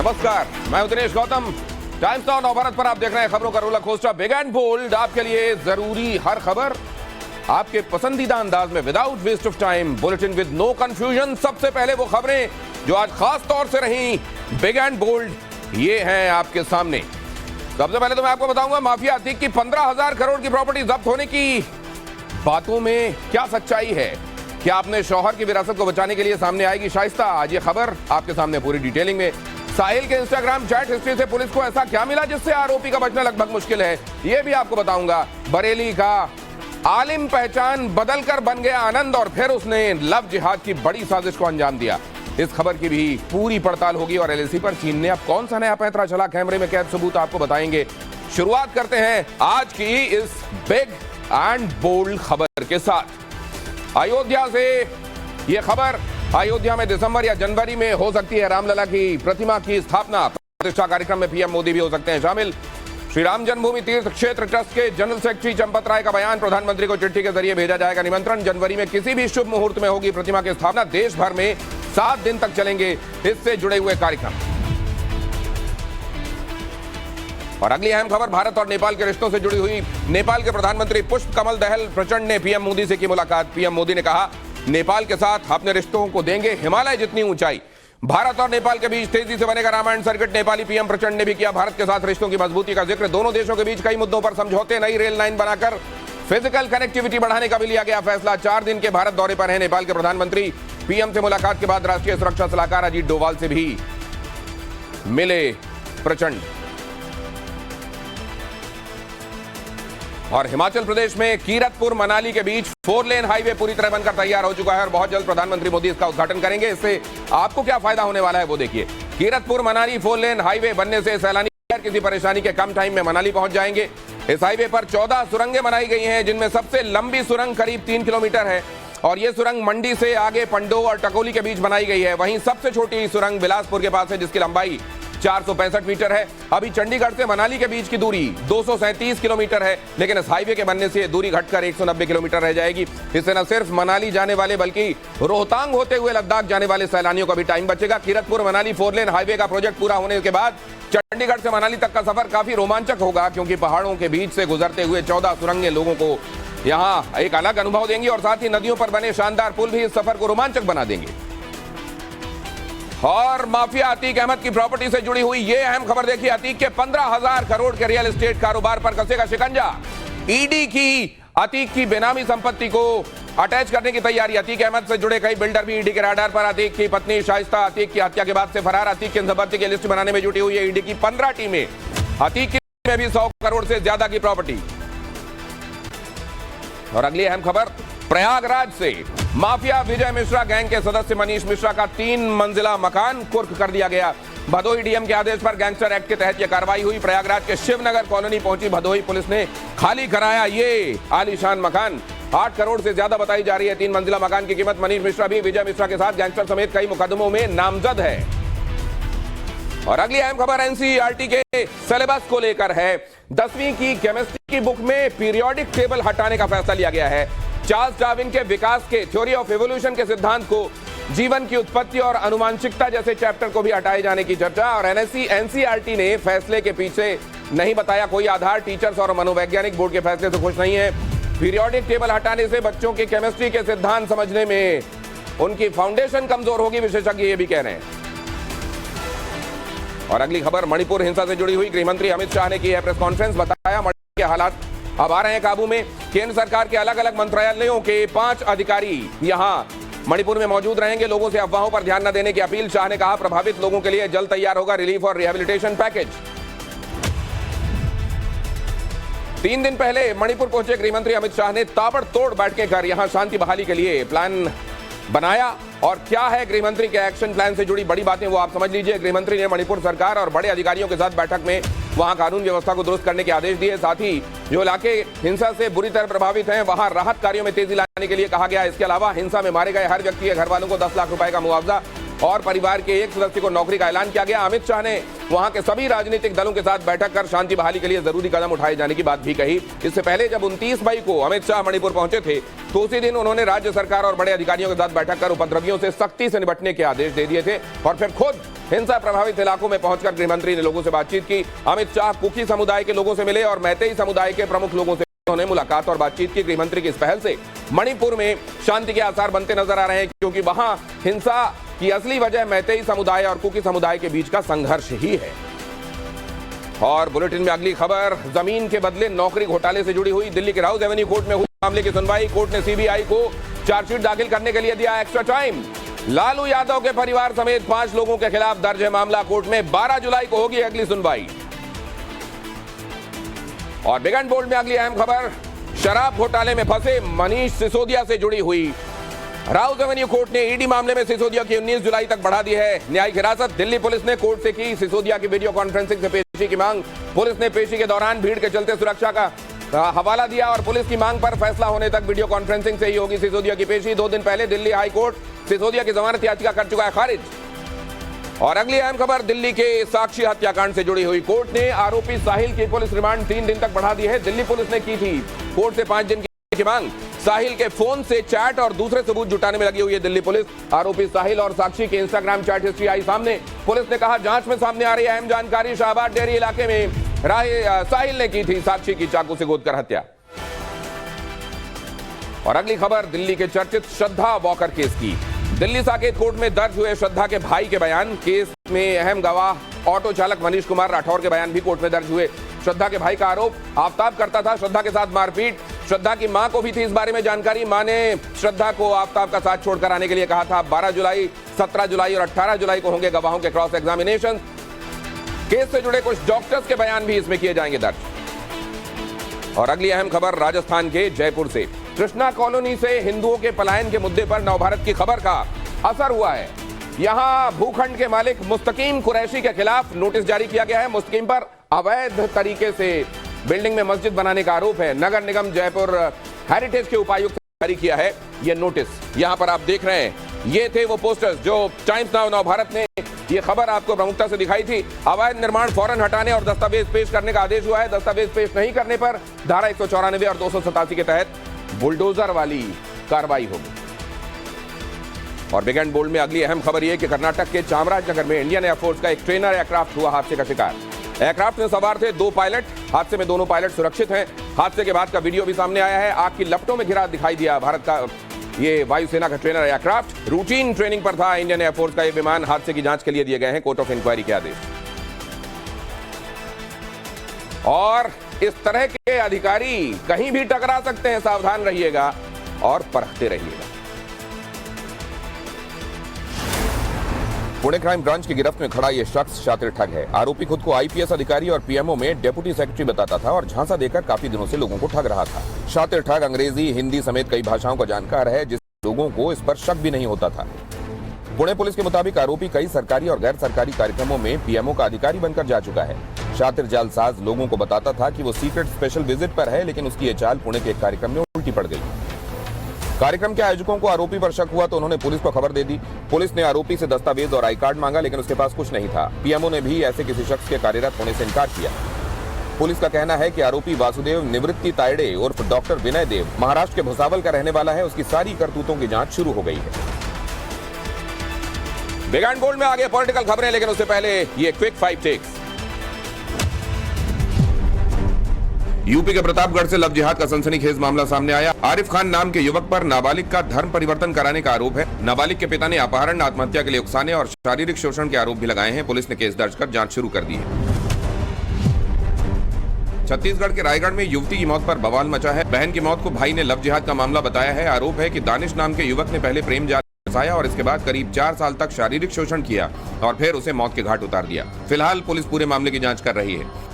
नमस्कार, मैं हूं दिनेश गौतम। टाइम्स नाउ नवभारत पर आप देख रहे हैं खबरों का roller coaster big and bold. आपके लिए जरूरी हर खबर आपके पसंदीदा अंदाज में, without waste of time, bulletin with no confusion. सबसे पहले वो खबरें जो आज खास तौर से रही बिग एंड बोल्ड, ये हैं आपके सामने। सबसे पहले तो मैं आपको बताऊंगा माफिया अतीक की 15,000 करोड़ की प्रॉपर्टी जब्त होने की बातों में क्या सच्चाई है। क्या अपने शौहर की विरासत को बचाने के लिए सामने आएगी शाइस्ता? आज ये खबर आपके सामने पूरी डिटेलिंग में। साहिल के इंस्टाग्राम चैट हिस्ट्री से पुलिस को ऐसा क्या मिला जिससे आरोपी का बचना लगभग मुश्किल है, ये भी आपको बताऊंगा। बरेली का आलिम पहचान बदलकर बन गया आनंद और फिर उसने लव जिहाद की बड़ी साजिश को अंजाम दिया। इस खबर की भी पूरी पड़ताल होगी और एलएसी पर चीन ने अब कौन सा नया पैंतरा चला, कैमरे में कैद सबूत आपको बताएंगे। शुरुआत करते हैं आज की इस बिग एंड बोल्ड खबर के साथ। अयोध्या से यह खबर, अयोध्या में दिसंबर या जनवरी में हो सकती है रामलला की प्रतिमा की स्थापना। प्रतिष्ठा कार्यक्रम में पीएम मोदी भी हो सकते हैं शामिल। श्री राम जन्मभूमि तीर्थ क्षेत्र ट्रस्ट के जनरल सेक्रेटरी चंपत राय का बयान, प्रधानमंत्री को चिट्ठी के जरिए भेजा जाएगा निमंत्रण। जनवरी में किसी भी शुभ मुहूर्त में होगी प्रतिमा की स्थापना। देश भर में 7 दिन तक चलेंगे इससे जुड़े हुए कार्यक्रम। और अगली अहम खबर भारत और नेपाल के रिश्तों से जुड़ी हुई। नेपाल के प्रधानमंत्री पुष्प कमल दहल प्रचंड ने पीएम मोदी से की मुलाकात। पीएम मोदी ने कहा, नेपाल के साथ अपने रिश्तों को देंगे हिमालय जितनी ऊंचाई। भारत और नेपाल के बीच तेजी से बनेगा रामायण सर्किट। नेपाली पीएम प्रचंड ने भी किया भारत के साथ रिश्तों की मजबूती का जिक्र। दोनों देशों के बीच कई मुद्दों पर समझौते, नई रेल लाइन बनाकर फिजिकल कनेक्टिविटी बढ़ाने का भी लिया गया फैसला। 4 दिन के भारत दौरे पर है नेपाल के प्रधानमंत्री। पीएम से मुलाकात के बाद राष्ट्रीय सुरक्षा सलाहकार अजीत डोभाल से भी मिले प्रचंड। और हिमाचल प्रदेश में कीरतपुर मनाली के बीच 4 लेन हाईवे पूरी तरह बनकर तैयार हो चुका है और बहुत जल्द प्रधानमंत्री मोदी इसका उद्घाटन करेंगे। इससे आपको क्या फायदा होने वाला है वो देखिए। कीरतपुर मनाली 4 लेन हाईवे बनने से सैलानी किसी परेशानी के कम टाइम में मनाली पहुंच जाएंगे। इस हाईवे पर 14 सुरंगें बनाई गई हैं, जिनमें सबसे लंबी सुरंग करीब 3 किलोमीटर है और यह सुरंग मंडी से आगे पंडो और टकोली के बीच बनाई गई है। वहीं सबसे छोटी सुरंग बिलासपुर के पास है, जिसकी लंबाई 465 मीटर है। अभी चंडीगढ़ से मनाली के बीच की दूरी 237 किलोमीटर है, लेकिन इस हाईवे के बनने से दूरी घटकर 190 किलोमीटर रह जाएगी। इससे न सिर्फ मनाली जाने वाले बल्कि रोहतांग होते हुए लद्दाख जाने वाले सैलानियों का भी टाइम बचेगा। कीरतपुर मनाली 4 लेन हाईवे का प्रोजेक्ट पूरा होने के बाद चंडीगढ़ से मनाली तक का सफर काफी रोमांचक होगा, क्योंकि पहाड़ों के बीच से गुजरते हुए 14 सुरंगें लोगों को यहाँ एक अलग अनुभव देंगी और साथ ही नदियों पर बने शानदार पुल भी इस सफर को रोमांचक बना देंगे। और माफिया अतीक अहमद की प्रॉपर्टी से जुड़ी हुई यह अहम खबर देखिए। अतीक के 15,000 करोड़ के रियल एस्टेट कारोबार पर कसेगा शिकंजा। ईडी की अतीक की बेनामी संपत्ति को अटैच करने की तैयारी। अतीक अहमद से जुड़े कई बिल्डर भी ईडी के राडार पर। अतीक की पत्नी शाइस्ता अतीक की हत्या के बाद से फरार। अतीक की संपत्ति की लिस्ट बनाने में जुटी हुई है ईडी की 15 टीमें। अतीक की में भी 100 करोड़ से ज्यादा की प्रॉपर्टी। और अगली अहम खबर प्रयागराज से। माफिया विजय मिश्रा गैंग के सदस्य मनीष मिश्रा का 3 मंजिला मकान कुर्क कर दिया गया। भदोही डीएम के आदेश पर गैंगस्टर एक्ट के तहत यह कार्रवाई हुई। प्रयागराज के शिवनगर कॉलोनी पहुंची भदोही पुलिस ने खाली कराया ये आलीशान मकान। 8 करोड़ से ज्यादा बताई जा रही है 3 मंजिला मकान की कीमत। मनीष मिश्रा भी विजय मिश्रा के साथ गैंगस्टर समेत कई मुकदमों में नामजद है। और अगली अहम खबर एनसीईआरटी के सिलेबस को लेकर है। 10वीं की केमिस्ट्री की बुक में पीरियोडिक टेबल हटाने का फैसला लिया गया है। चार्ल्स डार्विन के विकास के थ्योरी ऑफ इवोल्यूशन के सिद्धांत को, जीवन की उत्पत्ति और आनुवंशिकता जैसे चैप्टर को भी हटाए जाने की चर्चा। और एनसीईआरटी ने फैसले के पीछे नहीं बताया कोई आधार। टीचर्स और मनोवैज्ञानिक बोर्ड के फैसले से खुश नहीं है। पीरियोडिक टेबल हटाने से बच्चों के केमिस्ट्री के सिद्धांत समझने में उनकी फाउंडेशन कमजोर होगी, विशेषज्ञ ये भी कह रहे हैं। और अगली खबर मणिपुर हिंसा से जुड़ी हुई। गृहमंत्री अमित शाह ने की है प्रेस कॉन्फ्रेंस। बताया मणिपुर के हालात अब आ रहे हैं काबू में। केंद्र सरकार के अलग अलग मंत्रालयों के 5 अधिकारी यहां मणिपुर में मौजूद रहेंगे। लोगों से अफवाहों पर ध्यान न देने की अपील। शाह ने कहा, प्रभावित लोगों के लिए जल्द तैयार होगा रिलीफ और रिहेबिलिटेशन पैकेज। 3 दिन पहले मणिपुर पहुंचे गृहमंत्री अमित शाह ने ताबड़तोड़ बैठकें कर यहां शांति बहाली के लिए प्लान बनाया। और क्या है गृहमंत्री के एक्शन प्लान से जुड़ी बड़ी बातें, वो आप समझ लीजिए। गृहमंत्री ने मणिपुर सरकार और बड़े अधिकारियों के साथ बैठक में वहां कानून व्यवस्था को दुरुस्त करने के आदेश दिए। साथ ही जो इलाके हिंसा से बुरी तरह प्रभावित हैं वहां राहत कार्यों में तेजी लाने के लिए कहा गया। इसके अलावा हिंसा में मारे गए हर व्यक्ति के घर वालों को 10 लाख रुपए का मुआवजा और परिवार के एक सदस्य को नौकरी का ऐलान किया गया। अमित शाह ने वहां के सभी राजनीतिक दलों के साथ बैठक कर शांति बहाली के लिए जरूरी कदम उठाए जाने की बात भी कही। इससे पहले जब 29 मई को अमित शाह मणिपुर पहुंचे थे तो उसी दिन उन्होंने राज्य सरकार और बड़े अधिकारियों के साथ बैठक कर उपद्रवियों से सख्ती से निपटने के आदेश दे दिए थे और फिर खुद हिंसा प्रभावित इलाकों में पहुंचकर गृहमंत्री ने लोगों से बातचीत की। अमित शाह कुकी समुदाय के लोगों से मिले और मैतेई समुदाय के प्रमुख लोगों से उन्होंने मुलाकात और बातचीत की। गृहमंत्री की इस पहल से मणिपुर में शांति के आसार बनते नजर आ रहे हैं, क्योंकि वहां हिंसा की असली वजह मैतेई समुदाय और कुकी समुदाय के बीच का संघर्ष ही है। और बुलेटिन में अगली खबर, जमीन के बदले नौकरी घोटाले से जुड़ी हुई। दिल्ली के राउज एवेन्यू कोर्ट में हुई मामले की सुनवाई। कोर्ट ने सीबीआई को चार्जशीट दाखिल करने के लिए दिया एक्स्ट्रा टाइम। लालू यादव के परिवार समेत 5 लोगों के खिलाफ दर्ज है मामला। कोर्ट में 12 जुलाई को होगी अगली सुनवाई। और बिग एंड बोल्ड में अगली अहम खबर, शराब घोटाले में फंसे मनीष सिसोदिया से जुड़ी हुई। राउज एवेन्यू कोर्ट ने ईडी मामले में सिसोदिया की 19 जुलाई तक बढ़ा दी है न्यायिक हिरासत। दिल्ली पुलिस ने कोर्ट से की सिसोदिया की वीडियो कॉन्फ्रेंसिंग से पेशी की मांग। पुलिस ने पेशी के दौरान भीड़ के चलते सुरक्षा का हवाला दिया और पुलिस की मांग पर फैसला होने तक वीडियो कॉन्फ्रेंसिंग से ही होगी सिसोदिया की पेशी। 2 दिन पहले दिल्ली हाई कोर्ट सिसोदिया की जमानत याचिका कर चुका है खारिज। और अगली अहम खबर, दिल्ली के साक्षी हत्याकांड से जुड़ी हुई। कोर्ट ने आरोपी साहिल की पुलिस रिमांड 3 दिन तक बढ़ा दी है। दिल्ली पुलिस ने की थी कोर्ट से 5 दिन की मांग। साहिल के फोन से चैट और दूसरे सबूत जुटाने में लगी हुई है दिल्ली पुलिस। आरोपी साहिल और साक्षी की इंस्टाग्राम चैट हिस्ट्री आई सामने। पुलिस ने कहा जांच में सामने आ रही अहम जानकारी, शाहबाद डेयरी इलाके में साहिल ने की थी साक्षी की चाकू से गोदकर हत्या। और अगली खबर, दिल्ली के चर्चित श्रद्धा वॉकर केस की। दिल्ली साकेत कोर्ट में दर्ज हुए श्रद्धा के भाई के बयान। केस में अहम गवाह ऑटो चालक मनीष कुमार राठौर के बयान भी कोर्ट में दर्ज हुए। श्रद्धा के भाई का आरोप, आफ्ताब करता था श्रद्धा के साथ मारपीट। श्रद्धा की मां को भी थी इस बारे में जानकारी। मां ने श्रद्धा को आफ्ताब का साथ छोड़कर आने के लिए कहा था। 12 जुलाई, 17 जुलाई और 18 जुलाई को होंगे गवाहों के क्रॉस एग्जामिनेशन। केस से जुड़े कुछ डॉक्टर्स के बयान भी इसमें किए जाएंगे दर्ज। और अगली अहम खबर, राजस्थान के जयपुर से। कृष्णा कॉलोनी से हिंदुओं के पलायन के मुद्दे पर नवभारत की खबर का असर हुआ है। यहां भूखंड के मालिक मुस्तकीम कुरैशी के खिलाफ नोटिस जारी किया गया है। मुस्तकीम पर अवैध तरीके से बिल्डिंग में मस्जिद बनाने का आरोप है। नगर निगम जयपुर हेरिटेज के उपायुक्त ने जारी किया है यह नोटिस। यहां पर आप देख रहे हैं, ये थे वो पोस्टर्स जो टाइम्स नाउ नवभारत ने ये खबर आपको प्रमुखता से दिखाई थी। अवैध निर्माण फौरन हटाने और दस्तावेज पेश करने का आदेश हुआ है। दस्तावेज पेश नहीं करने पर धारा 194 और 287 के तहत बुलडोजर वाली कार्रवाई होगी। और बिग एंड बोल्ड में अगली अहम खबर यह कि कर्नाटक के चामराजनगर में इंडियन एयरफोर्स का एक ट्रेनर एयरक्राफ्ट हुआ हादसे का शिकार। एयरक्राफ्ट में सवार थे 2 पायलट। हादसे में दोनों पायलट सुरक्षित हैं। हादसे के बाद का वीडियो भी सामने आया है। आग की लपटों में घिरा दिखाई दिया भारत का ये वायुसेना का ट्रेनर एयरक्राफ्ट। रूटीन ट्रेनिंग पर था इंडियन एयरफोर्स का ये विमान। हादसे की जांच के लिए दिए गए हैं कोर्ट ऑफ इंक्वायरी के आदेश। और इस तरह के अधिकारी कहीं भी टकरा सकते हैं, सावधान रहिएगा और परखते रहिएगा। पुणे क्राइम ब्रांच की गिरफ्त में खड़ा यह शख्स शातिर ठग है। आरोपी खुद को आईपीएस अधिकारी और पीएमओ में डेप्यूटी सेक्रेटरी बताता था और झांसा देकर काफी दिनों से लोगों को ठग रहा था। शातिर ठग अंग्रेजी, हिंदी समेत कई भाषाओं का जानकार है, जिससे लोगों को इस पर शक भी नहीं होता था। पुणे पुलिस के मुताबिक आरोपी कई सरकारी और गैर सरकारी कार्यक्रमों में पीएमओ का अधिकारी बनकर जा चुका है। शातिर जालसाज लोगों को बताता था कि वो सीक्रेट स्पेशल विजिट पर है, लेकिन उसकी ये चाल पुणे के एक कार्यक्रम में उल्टी पड़ गई। कार्यक्रम के आयोजकों को आरोपी पर शक हुआ तो उन्होंने पुलिस को खबर दे दी। पुलिस ने आरोपी से दस्तावेज और आई कार्ड मांगा, लेकिन उसके पास कुछ नहीं था। पीएमओ ने भी ऐसे किसी शख्स के कार्यरत होने से इनकार किया। पुलिस का कहना है कि आरोपी वासुदेव निवृत्ति तायडे उर्फ डॉक्टर विनय देव महाराष्ट्र के भुसावल का रहने वाला है। उसकी सारी करतूतों की जांच शुरू हो गई है। बिग एंड बोल्ड में आगे पॉलिटिकल खबरें, लेकिन उससे पहले ये क्विक 5 टेक्स। यूपी के प्रतापगढ़ से लव जिहाद का सनसनीखेज मामला सामने आया। आरिफ खान नाम के युवक पर नाबालिग का धर्म परिवर्तन कराने का आरोप है। नाबालिग के पिता ने अपहरण, आत्महत्या के लिए उकसाने और शारीरिक शोषण के आरोप भी लगाए हैं। पुलिस ने केस दर्ज कर जांच शुरू कर दी है। छत्तीसगढ़ के रायगढ़ में युवती की मौत पर बवाल मचा है। बहन की मौत को भाई ने लव जिहाद का मामला बताया है। आरोप है कि दानिश नाम के युवक ने पहले प्रेम जाल फंसाया और इसके बाद करीब 4 साल तक शारीरिक शोषण किया और फिर उसे मौत के घाट उतार दिया। फिलहाल पुलिस पूरे मामले की जांच कर रही है।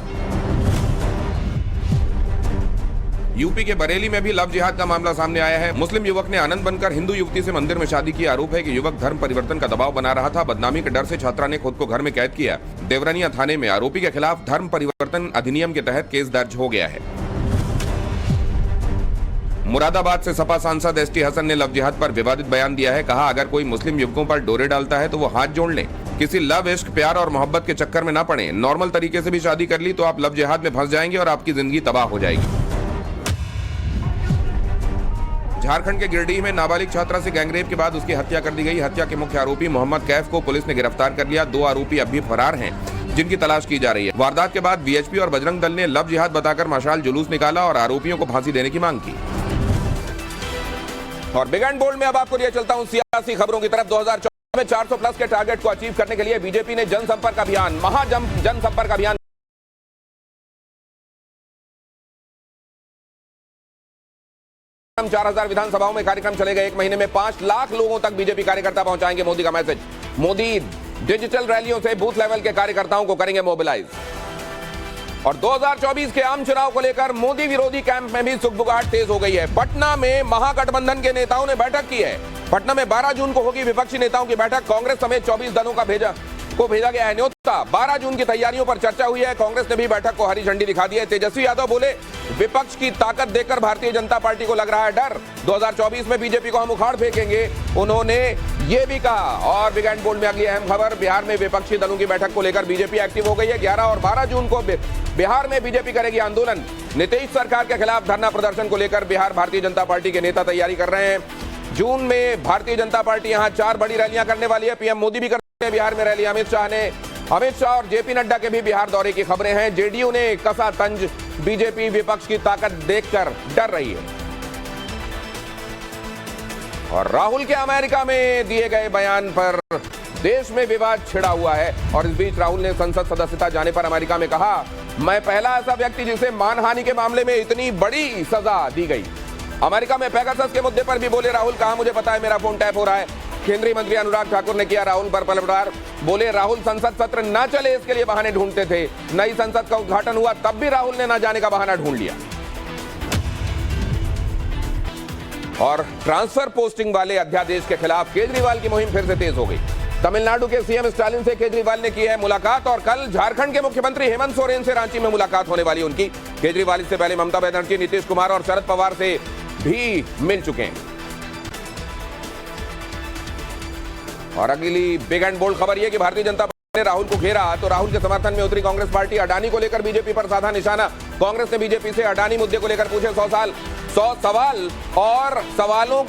यूपी के बरेली में भी लव जिहाद का मामला सामने आया है। मुस्लिम युवक ने आनंद बनकर हिंदू युवती से मंदिर में शादी की। आरोप है कि युवक धर्म परिवर्तन का दबाव बना रहा था। बदनामी के डर से छात्रा ने खुद को घर में कैद किया। देवरनिया थाने में आरोपी के खिलाफ धर्म परिवर्तन अधिनियम के तहत केस दर्ज हो गया है। मुरादाबाद से सपा सांसद एसटी हसन ने लव जिहाद पर विवादित बयान दिया है। कहा, अगर कोई मुस्लिम युवकों पर डोरे डालता है तो वो हाथ जोड़ लें। किसी लव, इश्क, प्यार और मोहब्बत के चक्कर में ना पड़े। नॉर्मल तरीके से भी शादी कर ली तो आप लव जिहाद में फंस जाएंगे और आपकी जिंदगी तबाह हो जाएगी। झारखंड के गिरिडीह में नाबालिग छात्रा से गैंगरेप के बाद उसकी हत्या कर दी गई। हत्या के मुख्य आरोपी मोहम्मद कैफ को पुलिस ने गिरफ्तार कर लिया। 2 आरोपी अब भी फरार हैं, जिनकी तलाश की जा रही है। वारदात के बाद वीएचपी और बजरंग दल ने लव जिहाद बताकर मशाल जुलूस निकाला और आरोपियों को फांसी देने की मांग की। और बिग एंड बोल्ड में अब आपको लिए चलता हूं सियासी खबरों की तरफ। 2014 में 400 प्लस के टारगेट को अचीव करने के लिए बीजेपी ने जनसंपर्क अभियान, जनसंपर्क अभियान 4000 विधानसभाओं में कार्यक्रम चलेगा। 1 महीने में 5 लाख लोगों तक बीजेपी कार्यकर्ता पहुंचाएंगे मोदी का मैसेज। मोदी डिजिटल रैलियों से बूथ लेवल के कार्यकर्ताओं को करेंगे मोबिलाइज। और 2024 के आम चुनाव को लेकर मोदी विरोधी कैंप में भी सुगबुगाहट तेज हो गई है। पटना में महागठबंधन के नेताओं ने बैठक की है। पटना में 12 जून को होगी विपक्षी नेताओं की बैठक। कांग्रेस समेत 24 दलों का भेजा गया है न्योता। 12 जून की तैयारियों पर चर्चा हुई है। कांग्रेस ने भी बैठक को हरी झंडी दिखा दी है। तेजस्वी यादव बोले, विपक्ष की ताकत देखकर भारतीय जनता पार्टी को लग रहा है डर। 2024 में बीजेपी को हम उखाड़ फेंकेंगे, उन्होंने ये भी कहा। और बिग एंड बोल्ड में अगली अहम खबर, बिहार में विपक्षी दलों की बैठक को लेकर बीजेपी एक्टिव हो गई है। 11 और 12 जून को बिहार में बीजेपी करेगी आंदोलन। नीतीश सरकार के खिलाफ धरना प्रदर्शन को लेकर बिहार भारतीय जनता पार्टी के नेता तैयारी कर रहे हैं। जून में भारतीय जनता पार्टी यहां 4 बड़ी रैलियां करने वाली है। पीएम मोदी भी करते हैं बिहार में रैली। अमित शाह और जेपी नड्डा के भी बिहार दौरे की खबरें हैं। जेडीयू ने कसा तंज, बीजेपी विपक्ष की ताकत देखकर डर रही है। और राहुल के अमेरिका में दिए गए बयान पर देश में विवाद छिड़ा हुआ है। और इस बीच राहुल ने संसद सदस्यता जाने पर अमेरिका में कहा, मैं पहला ऐसा व्यक्ति जिसे मानहानि के मामले में इतनी बड़ी सजा दी गई। अमेरिका में पेगासस के मुद्दे पर भी बोले राहुल। कहा, मुझे पता है मेरा फोन टैप हो रहा है। केंद्रीय मंत्री अनुराग ठाकुर ने किया राहुल पर पलटवार। बोले, राहुल संसद सत्र न चले इसके लिए बहाने ढूंढते थे। नई संसद का उद्घाटन हुआ तब भी राहुल ने न जाने का बहाना ढूंढ लिया। और ट्रांसफर पोस्टिंग वाले अध्यादेश के खिलाफ केजरीवाल की मुहिम फिर से तेज हो गई। तमिलनाडु के सीएम स्टालिन से केजरीवाल ने की है मुलाकात। और कल झारखंड के मुख्यमंत्री हेमंत सोरेन से रांची में मुलाकात होने वाली उनकी। केजरीवाल इससे पहले ममता बनर्जी, नीतीश कुमार और शरद पवार से भी मिल चुके हैं। और अगली बिग एंड बोल्ड खबर यह कि भारतीय जनता पार्टी ने राहुल को घेरा तो राहुल के समर्थन में उतरी कांग्रेस पार्टी। अडानी को लेकर बीजेपी पर साधा निशाना। कांग्रेस ने बीजेपी से अडानी मुद्दे को लेकर पूछे 100 सवाल और सवालों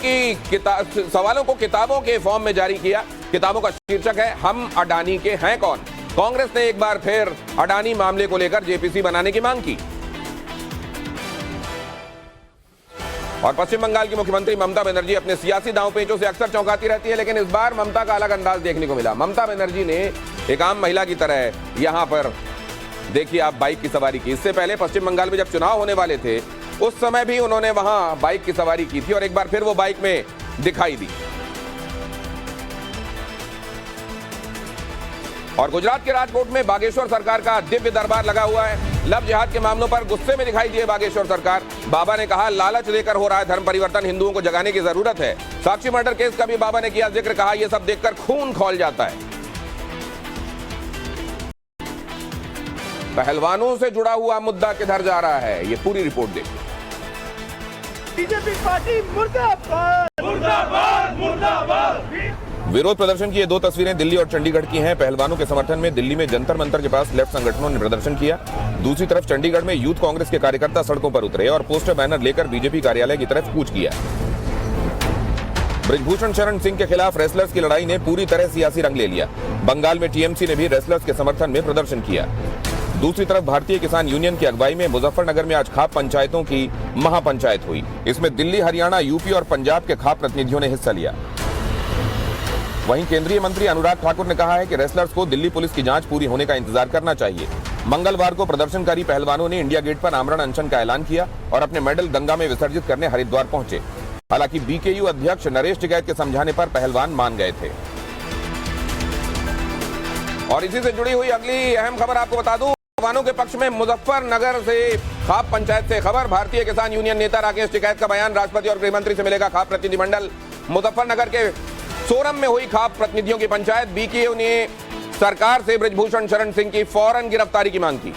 को किताबों के फॉर्म में जारी किया। किताबों का शीर्षक है, हम अडानी के हैं कौन। कांग्रेस ने एक बार फिर अडानी मामले को लेकर जेपीसी बनाने की मांग की। और पश्चिम बंगाल की मुख्यमंत्री ममता बनर्जी अपने सियासी दांवपेचों से अक्सर चौंकाती रहती है, लेकिन इस बार ममता का अलग अंदाज देखने को मिला। ममता बनर्जी ने एक आम महिला की तरह यहां पर देखिए आप बाइक की सवारी की। इससे पहले पश्चिम बंगाल में जब चुनाव होने वाले थे उस समय भी उन्होंने वहां बाइक की सवारी की थी और एक बार फिर वो बाइक में दिखाई दी। और गुजरात के राजकोट में बागेश्वर सरकार का दिव्य दरबार लगा हुआ है। लव जिहाद के मामलों पर गुस्से में दिखाई दिए बागेश्वर सरकार। बाबा ने कहा, लालच देकर हो रहा है धर्म परिवर्तन, हिंदुओं को जगाने की जरूरत है। साक्षी मर्डर केस का भी बाबा ने किया जिक्र। कहा, यह सब देखकर खून खौल जाता है। पहलवानों से जुड़ा हुआ मुद्दा किधर जा रहा है, ये पूरी रिपोर्ट देखिए। बीजेपी पार्टी मुर्दाबाद, मुर्दाबाद, मुर्दाबाद। विरोध प्रदर्शन की ये 2 तस्वीरें दिल्ली और चंडीगढ़ की हैं। पहलवानों के समर्थन में दिल्ली में जंतर मंतर के पास लेफ्ट संगठनों ने प्रदर्शन किया। दूसरी तरफ चंडीगढ़ में यूथ कांग्रेस के कार्यकर्ता सड़कों पर उतरे और पोस्टर बैनर लेकर बीजेपी कार्यालय की तरफ कूच किया। बृजभूषण शरण सिंह के खिलाफ रेसलर्स की लड़ाई ने पूरी तरह सियासी रंग ले लिया। बंगाल में टीएमसी ने भी रेसलर्स के समर्थन में प्रदर्शन किया। दूसरी तरफ भारतीय किसान यूनियन की अगुवाई में मुजफ्फरनगर में आज खाप पंचायतों की महापंचायत हुई। इसमें दिल्ली, हरियाणा, यूपी और पंजाब के खाप प्रतिनिधियों ने हिस्सा लिया। वहीं केंद्रीय मंत्री अनुराग ठाकुर ने कहा है कि रेसलर्स को दिल्ली पुलिस की जांच पूरी होने का इंतजार करना चाहिए। मंगलवार को प्रदर्शनकारी पहलवानों ने इंडिया गेट पर आमरण अनशन का ऐलान किया और अपने मेडल गंगा में विसर्जित करने हरिद्वार पहुंचे। हालांकि बीकेयू अध्यक्ष नरेश टिकैत के समझाने पर पहलवान मान गए थे। और इसी से जुड़ी हुई अगली अहम खबर आपको बता दूं, पहलवानों के पक्ष में मुजफ्फरनगर से खाप पंचायत से खबर। भारतीय किसान यूनियन नेता राकेश टिकैत का बयान, राष्ट्रपति और गृहमंत्री से मिलेगा खाप प्रतिनिधिमंडल। मुजफ्फरनगर के सोरम में हुई खाप प्रतिनिधियों की पंचायत। बीकेयू ने सरकार से बृजभूषण शरण सिंह की फौरन गिरफ्तारी की मांग की।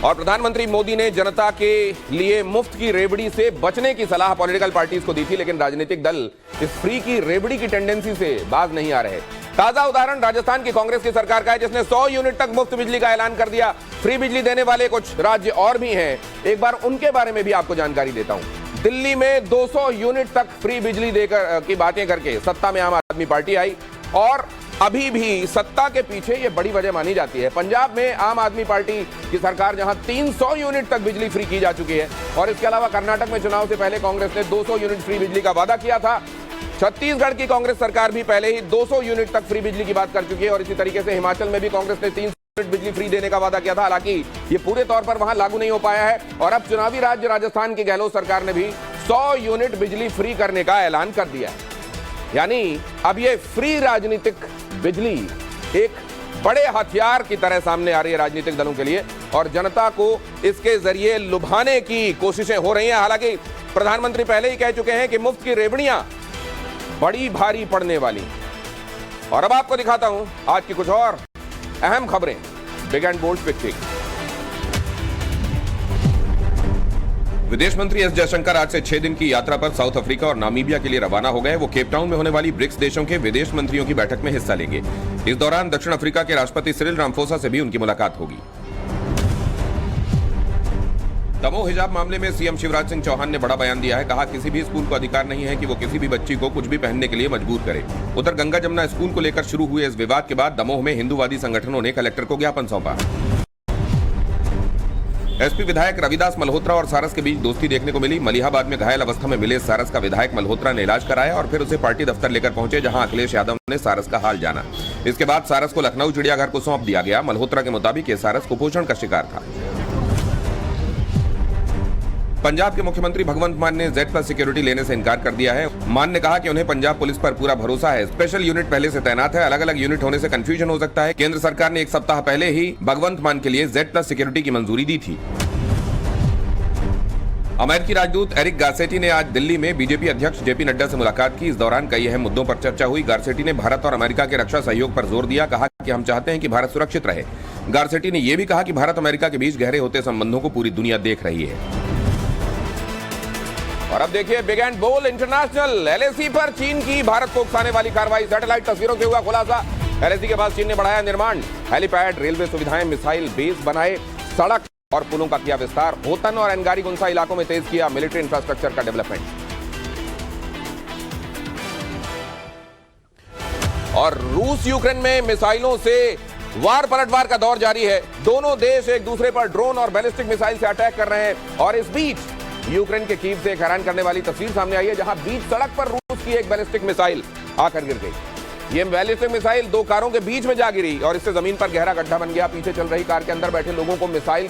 और प्रधानमंत्री मोदी ने जनता के लिए मुफ्त की रेवड़ी से बचने की सलाह पॉलिटिकल पार्टीज को दी थी, लेकिन राजनीतिक दल इस फ्री की रेवड़ी की टेंडेंसी से बाज नहीं आ रहे। ताजा उदाहरण राजस्थान की कांग्रेस की सरकार का है, जिसने 100 यूनिट तक मुफ्त बिजली का ऐलान कर दिया। फ्री बिजली देने वाले कुछ राज्य और भी हैं, एक बार उनके बारे में भी आपको जानकारी देता हूं। दिल्ली में 200 यूनिट तक फ्री बिजली देकर की बातें करके सत्ता में आम आदमी पार्टी आई, और अभी भी सत्ता के पीछे यह बड़ी वजह मानी जाती है। पंजाब में आम आदमी पार्टी की सरकार जहां 300 यूनिट तक बिजली फ्री की जा चुकी है, और इसके अलावा कर्नाटक में चुनाव से पहले कांग्रेस ने 200 यूनिट फ्री बिजली का वादा किया था। छत्तीसगढ़ की कांग्रेस सरकार भी पहले ही 200 यूनिट तक फ्री बिजली की बात कर चुकी है, और इसी तरीके से हिमाचल में भी कांग्रेस ने 300 यूनिट बिजली फ्री देने का वादा किया था। हालांकि ये पूरे तौर पर वहां लागू नहीं हो पाया है, और अब चुनावी राज्य राजस्थान की गहलोत सरकार ने भी 100 यूनिट बिजली फ्री करने का ऐलान कर दिया है। यानी अब ये फ्री राजनीतिक बिजली एक बड़े हथियार की तरह सामने आ रही है राजनीतिक दलों के लिए, और जनता को इसके जरिए लुभाने की कोशिशें हो रही हैं। हालांकि प्रधानमंत्री पहले ही कह चुके हैं कि मुफ्त की रेवड़ियां बड़ी भारी पड़ने वाली। और अब आपको दिखाता हूं आज की कुछ और अहम खबरें बिग एंड बोल्ड पिक्चर। विदेश मंत्री एस जयशंकर आज से 6 दिन की यात्रा पर साउथ अफ्रीका और नामीबिया के लिए रवाना हो गए। वो केप टाउन में होने वाली ब्रिक्स देशों के विदेश मंत्रियों की बैठक में हिस्सा लेंगे। इस दौरान दक्षिण अफ्रीका के राष्ट्रपति सिरिल रामफोसा से भी उनकी मुलाकात होगी। दमोह हिजाब मामले में सीएम शिवराज सिंह चौहान ने बड़ा बयान दिया है। कहा, किसी भी स्कूल को अधिकार नहीं है कि वो किसी भी बच्ची को कुछ भी पहनने के लिए मजबूर करे। उधर गंगा जमुना स्कूल को लेकर शुरू हुए इस विवाद के बाद दमोह में हिंदूवादी संगठनों ने कलेक्टर को ज्ञापन सौंपा। एसपी विधायक रविदास मल्होत्रा और सारस के बीच दोस्ती देखने को मिली। मलिहाबाद में घायल अवस्था में मिले सारस का विधायक मल्होत्रा ने इलाज कराया और फिर उसे पार्टी दफ्तर लेकर पहुंचे, जहां अखिलेश यादव ने सारस का हाल जाना। इसके बाद सारस को लखनऊ चिड़ियाघर को सौंप दिया गया। मल्होत्रा के मुताबिक ये सारस कुपोषण का शिकार था। पंजाब के मुख्यमंत्री भगवंत मान ने Z+ सिक्योरिटी लेने से इनकार कर दिया है। मान ने कहा कि उन्हें पंजाब पुलिस पर पूरा भरोसा है। स्पेशल यूनिट पहले से तैनात है, अलग अलग यूनिट होने से कंफ्यूजन हो सकता है। केंद्र सरकार ने 1 सप्ताह पहले ही भगवंत मान के लिए Z+ सिक्योरिटी की मंजूरी दी थी। अमेरिकी राजदूत एरिक गारसेटी ने आज दिल्ली में बीजेपी अध्यक्ष जेपी नड्डा से मुलाकात की। इस दौरान कई अहम मुद्दों पर चर्चा हुई। गारसेटी ने भारत और अमेरिका के रक्षा सहयोग पर जोर दिया। कहा कि हम चाहते हैं कि भारत सुरक्षित रहे। गारसेटी ने यह भी कहा कि भारत अमेरिका के बीच गहरे होते संबंधों को पूरी दुनिया देख रही है। और अब देखिए big and bold international. LAC पर चीन की भारत को उकसाने वाली कार्रवाई। सैटेलाइट तस्वीरों से हुआ खुलासा। LAC के पास चीन ने बढ़ाया निर्माण। हेलीपैड, रेलवे सुविधाएं, मिसाइल बेस बनाए, सड़क और पुलों का किया विस्तार। होतन और एनगारी गुंसा इलाकों में तेज किया मिलिट्री इंफ्रास्ट्रक्चर का डेवलपमेंट। और रूस यूक्रेन में मिसाइलों से वार पलटवार का दौर जारी है। दोनों देश एक दूसरे पर ड्रोन और बैलिस्टिक मिसाइल से अटैक कर रहे हैं। और इस बीच यूक्रेन के कीव से एक हैरान करने वाली तस्वीर सामने आई है, जहां बीच सड़क पर रूस की एक बैलिस्टिक मिसाइल आकर गिर गई। ये बैलिस्टिक मिसाइल 2 कारों के बीच में जा गिरी और इससे जमीन पर गहरा गड्ढा बन गया। पीछे चल रही कार के अंदर बैठे लोगों को मिसाइल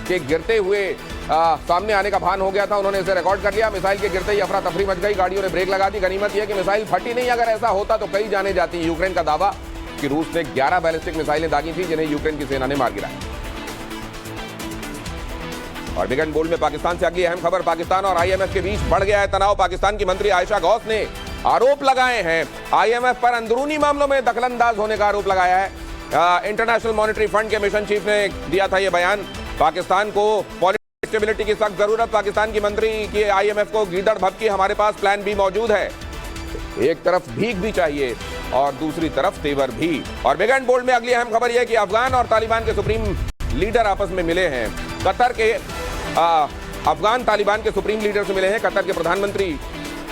के गिरते हुए सामने आने का भान हो गया था। उन्होंने इसे रिकॉर्ड कर लिया। मिसाइल के गिरते ही अफरा तफरी मच गई। गाड़ियों ने ब्रेक लगा दी। गनीमत यह कि मिसाइल फटी नहीं। अगर ऐसा होता तो कई जाने जाती। यूक्रेन का दावा कि रूस ने 11 बैलिस्टिक मिसाइलें दागी थी, जिन्हें यूक्रेन की सेना ने मार गिराया। और बिग एंड बोल्ड में पाकिस्तान से अगली अहम खबर। पाकिस्तान और IMF के बीच बढ़ गया है तनाव। पाकिस्तान की मंत्री आयशा गौस ने आरोप लगाए हैं IMF पर अंदरूनी मामलों में दखलंदाज होने का आरोप लगाया है। इंटरनेशनल मॉनेटरी फंड के मिशन चीफ ने दिया था यह बयान। पाकिस्तान को पॉलिटिकल स्टेबिलिटी की सख्त जरूरत। पाकिस्तान की मंत्री की IMF को गीदड़ भभकी, हमारे पास प्लान B मौजूद है। एक तरफ भीख भी चाहिए और दूसरी तरफ तेवर भी। और बिग एंड बोल्ड में अगली अहम खबर यह है कि अफगान और तालिबान के सुप्रीम लीडर आपस में मिले हैं। कतर के अफगान तालिबान के सुप्रीम लीडर से मिले हैं। कतर के प्रधानमंत्री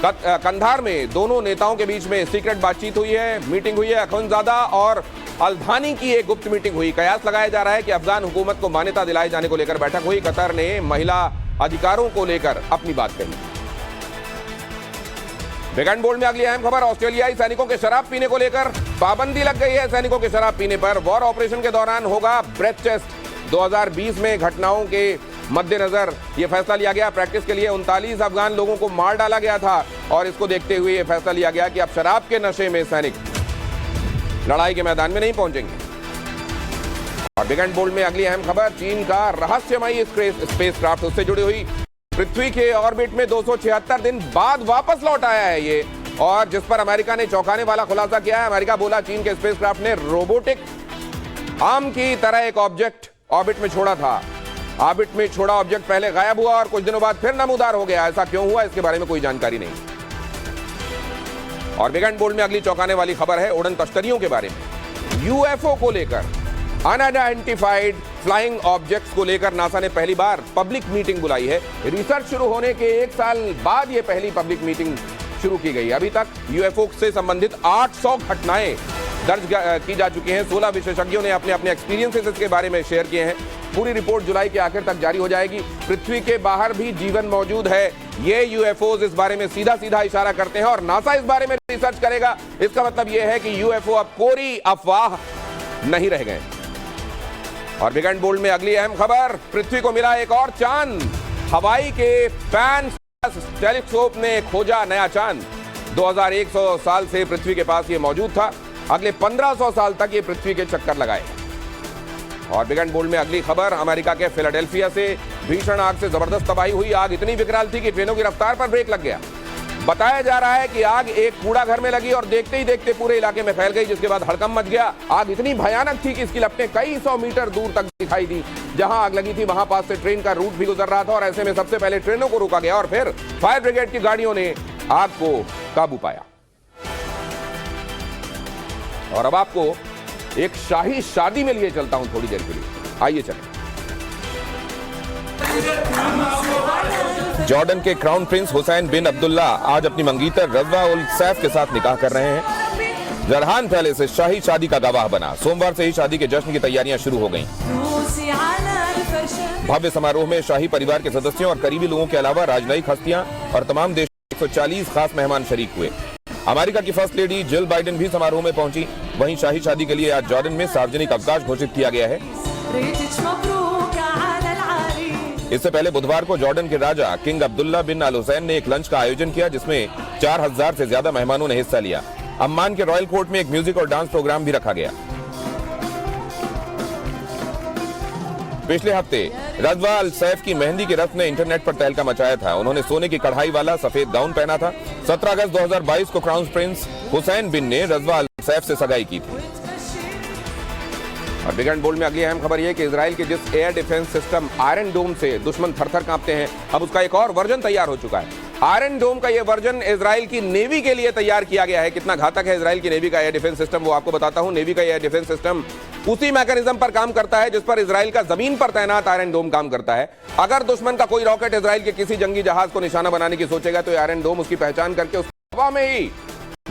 कंधार में दोनों नेताओं के बीच में सीक्रेट बातचीत हुई है, मीटिंग हुई है। अखुंज़ादा और अल्धानी की एक गुप्त मीटिंग हुई। कयास लगाया जा रहा है कि अफगान हुकूमत को मान्यता दिलाए जाने को लेकर बैठक हुई। कतर ने महिला अधिकारों को लेकर अपनी बात कही। बिग एंड बोल्ड में अगली अहम खबर। ऑस्ट्रेलियाई सैनिकों के शराब पीने को लेकर पाबंदी लग गई है। सैनिकों के शराब पीने पर वॉर ऑपरेशन के दौरान होगा ब्रेथ टेस्ट। 2020 में घटनाओं के मद्देनजर यह फैसला लिया गया। प्रैक्टिस के लिए 39 अफगान लोगों को मार डाला गया था और इसको देखते हुए यह फैसला लिया गया कि अब शराब के नशे में सैनिक लड़ाई के मैदान में नहीं पहुंचेंगे। और बिग एंड बोल्ड में अगली अहम खबर। चीन का रहस्यमयी स्पेसक्राफ्ट उससे जुड़ी हुई पृथ्वी के ऑर्बिट में 276 दिन बाद वापस लौट आया है ये, और जिस पर अमेरिका ने चौंकाने वाला खुलासा किया है। अमेरिका बोला चीन के स्पेसक्राफ्ट ने रोबोटिक आर्म की तरह एक ऑब्जेक्ट ऑर्बिट में छोड़ा था। ऑर्बिट में छोड़ा ऑब्जेक्ट पहले गायब हुआ और कुछ दिनों बाद फिर नमूदार हो गया। ऐसा क्यों हुआ, इसके बारे में कोई जानकारी नहीं। और बिग एंड बोल्ड में अगली चौंकाने वाली खबर है उड़न तश्तरियों के बारे में। यूएफओ को लेकर, अनआइडेंटिफाइड फ्लाइंग ऑब्जेक्ट्स को लेकर नासा ने पहली बार पब्लिक मीटिंग बुलाई है। रिसर्च शुरू होने के 1 साल बाद यह पहली पब्लिक मीटिंग शुरू की गई। अभी तक यूएफओ से संबंधित 800 घटनाएं दर्ज की जा चुकी हैं। 16 विशेषज्ञों ने अपने अपने एक्सपीरियंसेस इसके बारे में शेयर किए हैं। पूरी रिपोर्ट जुलाई के आखिर तक जारी हो जाएगी। पृथ्वी के बाहर भी जीवन मौजूद है, ये यूएफओज इस बारे में सीधा सीधा इशारा करते हैं और नासा इस बारे में रिसर्च करेगा। इसका मतलब यह है कि यूएफओ अब कोरी अफवाह नहीं रह गए। और बिग एंड बोल्ड में अगली अहम खबर, पृथ्वी को मिला एक और चांद। हवाई के पैन टेलीस्कोप ने खोजा नया चांद। 2100 साल से पृथ्वी के पास ये मौजूद था। अगले 1500 साल तक ये पृथ्वी के चक्कर लगाए। और बिग एंड बोल्ड में अगली खबर, अमेरिका के फिलाडेल्फिया से भीषण आग से जबरदस्त तबाही हुई। आग इतनी विकराल थी कि ट्रेनों की रफ्तार पर ब्रेक लग गया। बताया जा रहा है कि आग एक कूड़ा घर में लगी और देखते ही देखते पूरे इलाके में फैल गई, जिसके बाद हड़कंप मच गया। आग इतनी भयानक थी कि इसकी लपटें कई 100 मीटर दूर तक दिखाई दी। जहां आग लगी थी वहां पास से ट्रेन का रूट भी गुजर रहा था और ऐसे में सबसे पहले ट्रेनों को रोका गया और फिर फायर ब्रिगेड की गाड़ियों ने आग को काबू पाया। और अब आपको एक शाही शादी में लिए चलता हूं थोड़ी देर के लिए, आइए चलें। जॉर्डन के क्राउन प्रिंस हुसैन बिन अब्दुल्ला आज अपनी मंगीतर रज़वा उल सैफ के साथ निकाह कर रहे हैं। जरहान पैलेस से शाही शादी का गवाह बना। सोमवार से ही शादी के जश्न की तैयारियां शुरू हो गईं। भव्य समारोह में शाही परिवार के सदस्यों और करीबी लोगों के अलावा राजनयिक हस्तियां और तमाम देश के 140 खास मेहमान शरीक हुए। अमेरिका की फर्स्ट लेडी जिल बाइडेन भी समारोह में पहुंची। वहीं शाही शादी के लिए आज जॉर्डन में सार्वजनिक अवकाश घोषित किया गया है। इससे पहले बुधवार को जॉर्डन के राजा किंग अब्दुल्ला बिन अल हुसैन ने एक लंच का आयोजन किया, जिसमें 4000 से ज्यादा मेहमानों ने हिस्सा लिया। अम्मान के रॉयल कोर्ट में एक म्यूजिक और डांस प्रोग्राम भी रखा गया। पिछले हफ्ते रज़वा अल सैफ की मेहंदी की रस्म ने इंटरनेट पर तहलका मचाया था। उन्होंने सोने की कढ़ाई वाला सफेद गाउन पहना था। 17 अगस्त 2022 को क्राउन प्रिंस हुसैन बिन ने रज़वा अल सैफ से सगाई की थी। और बिग एंड बोल्ड में अगली अहम खबर यह कि इजराइल के जिस एयर डिफेंस सिस्टम आयरन डोम से दुश्मन थरथर कांपते हैं, अब उसका एक और वर्जन तैयार हो चुका है। आयरन डोम का यह वर्जन इजराइल की नेवी के लिए तैयार किया गया है। कितना घातक है इजराइल की नेवी का एयर डिफेंस सिस्टम, वो आपको बताता हूं। नेवी का एयर डिफेंस सिस्टम उसी मैकेनिज्म पर काम करता है जिस पर इजराइल का जमीन पर तैनात आयरन डोम काम करता है। अगर दुश्मन का कोई रॉकेट इजराइल के किसी जंगी जहाज को निशाना बनाने की सोचेगा तो आयरन डोम उसकी पहचान करके उस हवा में ही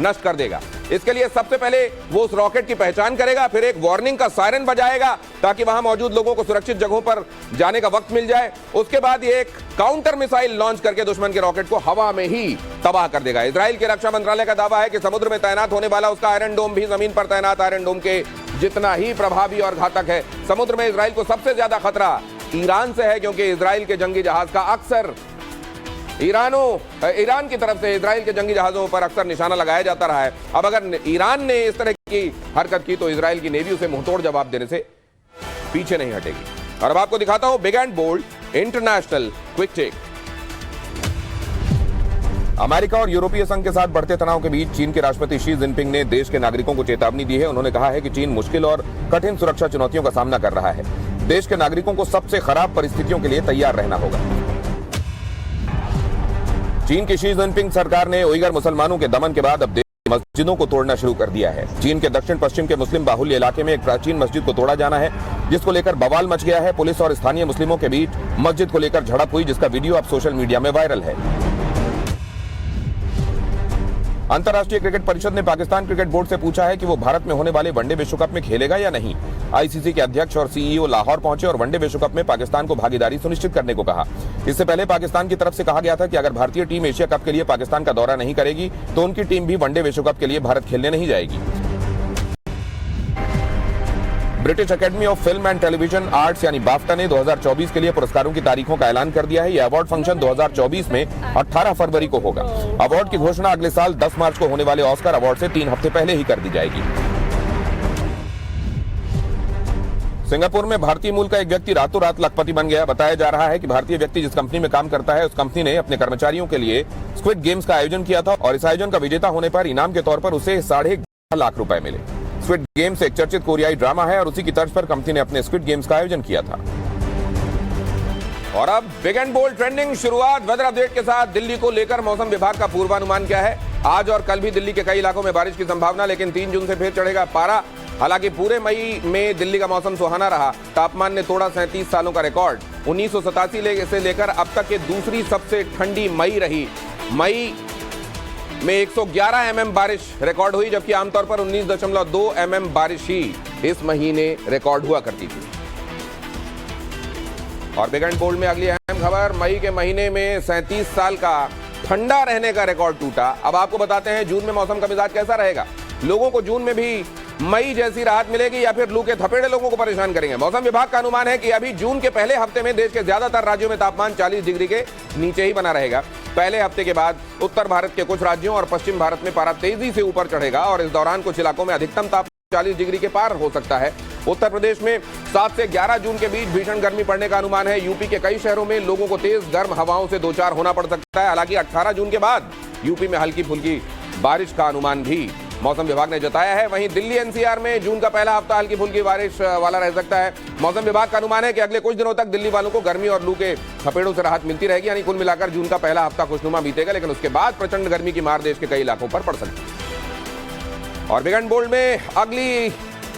नष्ट कर देगा। इसके लिए सबसे पहले वो उस रॉकेट की पहचान करेगा, फिर एक वार्निंग का सायरन बजाएगा ताकि वहां मौजूद लोगों को सुरक्षित जगहों पर जाने का वक्त मिल जाए। उसके बाद ये एक काउंटर मिसाइल लॉन्च करके दुश्मन के रॉकेट को हवा में ही तबाह कर देगा। इजराइल के रक्षा मंत्रालय का दावा है कि समुद्र में तैनात होने वाला उसका आयरन डोम भी जमीन पर तैनात आयरन डोम के जितना ही प्रभावी और घातक है। समुद्र में इजराइल को सबसे ज्यादा खतरा ईरान से है, क्योंकि इजराइल के जंगी जहाज का अक्सर ईरान की तरफ से इजराइल के जंगी जहाजों पर अक्सर निशाना लगाया जाता रहा है। अब अगर ईरान ने इस तरह की हरकत की तो इजराइल की नेवी उसे मुंहतोड़ जवाब देने से पीछे नहीं हटेगी। और अब आपको दिखाता हूं big and bold international quick take. America और यूरोपीय संघ के साथ बढ़ते तनाव के बीच चीन के राष्ट्रपति शी जिनपिंग ने देश के नागरिकों को चेतावनी दी है। उन्होंने कहा है कि चीन मुश्किल और कठिन सुरक्षा चुनौतियों का सामना कर रहा है। देश के नागरिकों को सबसे खराब परिस्थितियों के लिए तैयार रहना होगा। चीन की शी जिनपिंग सरकार ने उइगर मुसलमानों के दमन के बाद अब देश की मस्जिदों को तोड़ना शुरू कर दिया है। चीन के दक्षिण पश्चिम के मुस्लिम बाहुल्य इलाके में एक प्राचीन मस्जिद को तोड़ा जाना है, जिसको लेकर बवाल मच गया है। पुलिस और स्थानीय मुस्लिमों के बीच मस्जिद को लेकर झड़प हुई, जिसका वीडियो अब सोशल मीडिया में वायरल है। अंतर्राष्ट्रीय क्रिकेट परिषद ने पाकिस्तान क्रिकेट बोर्ड से पूछा है कि वो भारत में होने वाले वनडे विश्व कप में खेलेगा या नहीं। आईसीसी के अध्यक्ष और सीईओ लाहौर पहुंचे और वनडे विश्व कप में पाकिस्तान को भागीदारी सुनिश्चित करने को कहा। इससे पहले पाकिस्तान की तरफ से कहा गया था कि अगर भारतीय टीम एशिया कप के लिए पाकिस्तान का दौरा नहीं करेगी तो उनकी टीम भी वनडे विश्व कप के लिए भारत खेलने नहीं जाएगी। British academy of film and television arts यानी बाफ्टा ने 2024 के लिए पुरस्कारों की तारीखों का ऐलान कर दिया है। यह अवार्ड फंक्शन 2024 में 18 फरवरी को होगा। अवार्ड की घोषणा अगले साल 10 मार्च को होने वाले ऑस्कर अवार्ड से 3 हफ्ते पहले ही कर दी जाएगी। सिंगापुर में भारतीय मूल का एक व्यक्ति रातों रात लखपति बन गया। बताया जा रहा है कि भारतीय व्यक्ति जिस कंपनी में काम करता है उस कंपनी ने अपने कर्मचारियों के लिए स्क्विड गेम्स का आयोजन किया था और इस आयोजन का विजेता होने पर इनाम के तौर पर उसे 11.5 लाख रुपए मिले। स्क्विड गेम्स एक चर्चित कोरियाई ड्रामा है और उसी की तर्ज पर कंपनी ने अपने स्क्विड गेम्स का आयोजन किया था। और अब बिग एंड बोल्ड ट्रेंडिंग शुरुआत वेदर अपडेट के साथ। दिल्ली को लेकर मौसम विभाग का पूर्वानुमान क्या है? आज और कल भी दिल्ली के कई इलाकों में बारिश की संभावना, लेकिन 3 जून से फिर चढ़ेगा पारा। हालांकि पूरे मई में दिल्ली का मौसम सुहाना रहा। तापमान ने तोड़ा 37 सालों का रिकॉर्ड। 1987 से लेकर अब तक के दूसरी सबसे ठंडी मई रही। मई में 111 mm बारिश रिकॉर्ड हुई, जबकि आमतौर पर 19.2 mm बारिश ही इस महीने रिकॉर्ड हुआ करती थी। और बिग एंड बोल्ड में अगली अहम खबर, मई के महीने में 37 साल का ठंडा रहने का रिकॉर्ड टूटा। अब आपको बताते हैं जून में मौसम का मिजाज कैसा रहेगा। लोगों को जून में भी मई जैसी राहत मिलेगी या फिर लू के थपेड़े लोगों को परेशान करेंगे? मौसम विभाग का अनुमान है कि अभी जून के पहले हफ्ते में देश के ज्यादातर राज्यों में तापमान 40 डिग्री के नीचे ही बना रहेगा। पहले हफ्ते के बाद उत्तर भारत के कुछ राज्यों और पश्चिम भारत में पारा तेजी से ऊपर चढ़ेगा और इस दौरान कुछ इलाकों में अधिकतम तापमान 40 डिग्री के पार हो सकता है। उत्तर प्रदेश में 7 से 11 जून के बीच भीषण गर्मी पड़ने का अनुमान है। यूपी के कई शहरों में लोगों को तेज गर्म हवाओं से दो चार होना पड़ सकता है। हालांकि 18 जून के बाद यूपी में हल्की फुल्की बारिश का अनुमान भी मौसम विभाग ने जताया है। वहीं दिल्ली एनसीआर में जून का पहला हफ्ता हल्की फुल्की बारिश वाला रह सकता है। मौसम विभाग का अनुमान है कि अगले कुछ दिनों तक दिल्ली वालों को गर्मी और लू के थपेड़ों से राहत मिलती रहेगी। यानी कुल मिलाकर जून का पहला हफ्ता खुशनुमा बीतेगा, लेकिन उसके बाद प्रचंड गर्मी की मार देश के कई इलाकों पर पड़ सकती है। और बिग एंड बोल्ड में अगली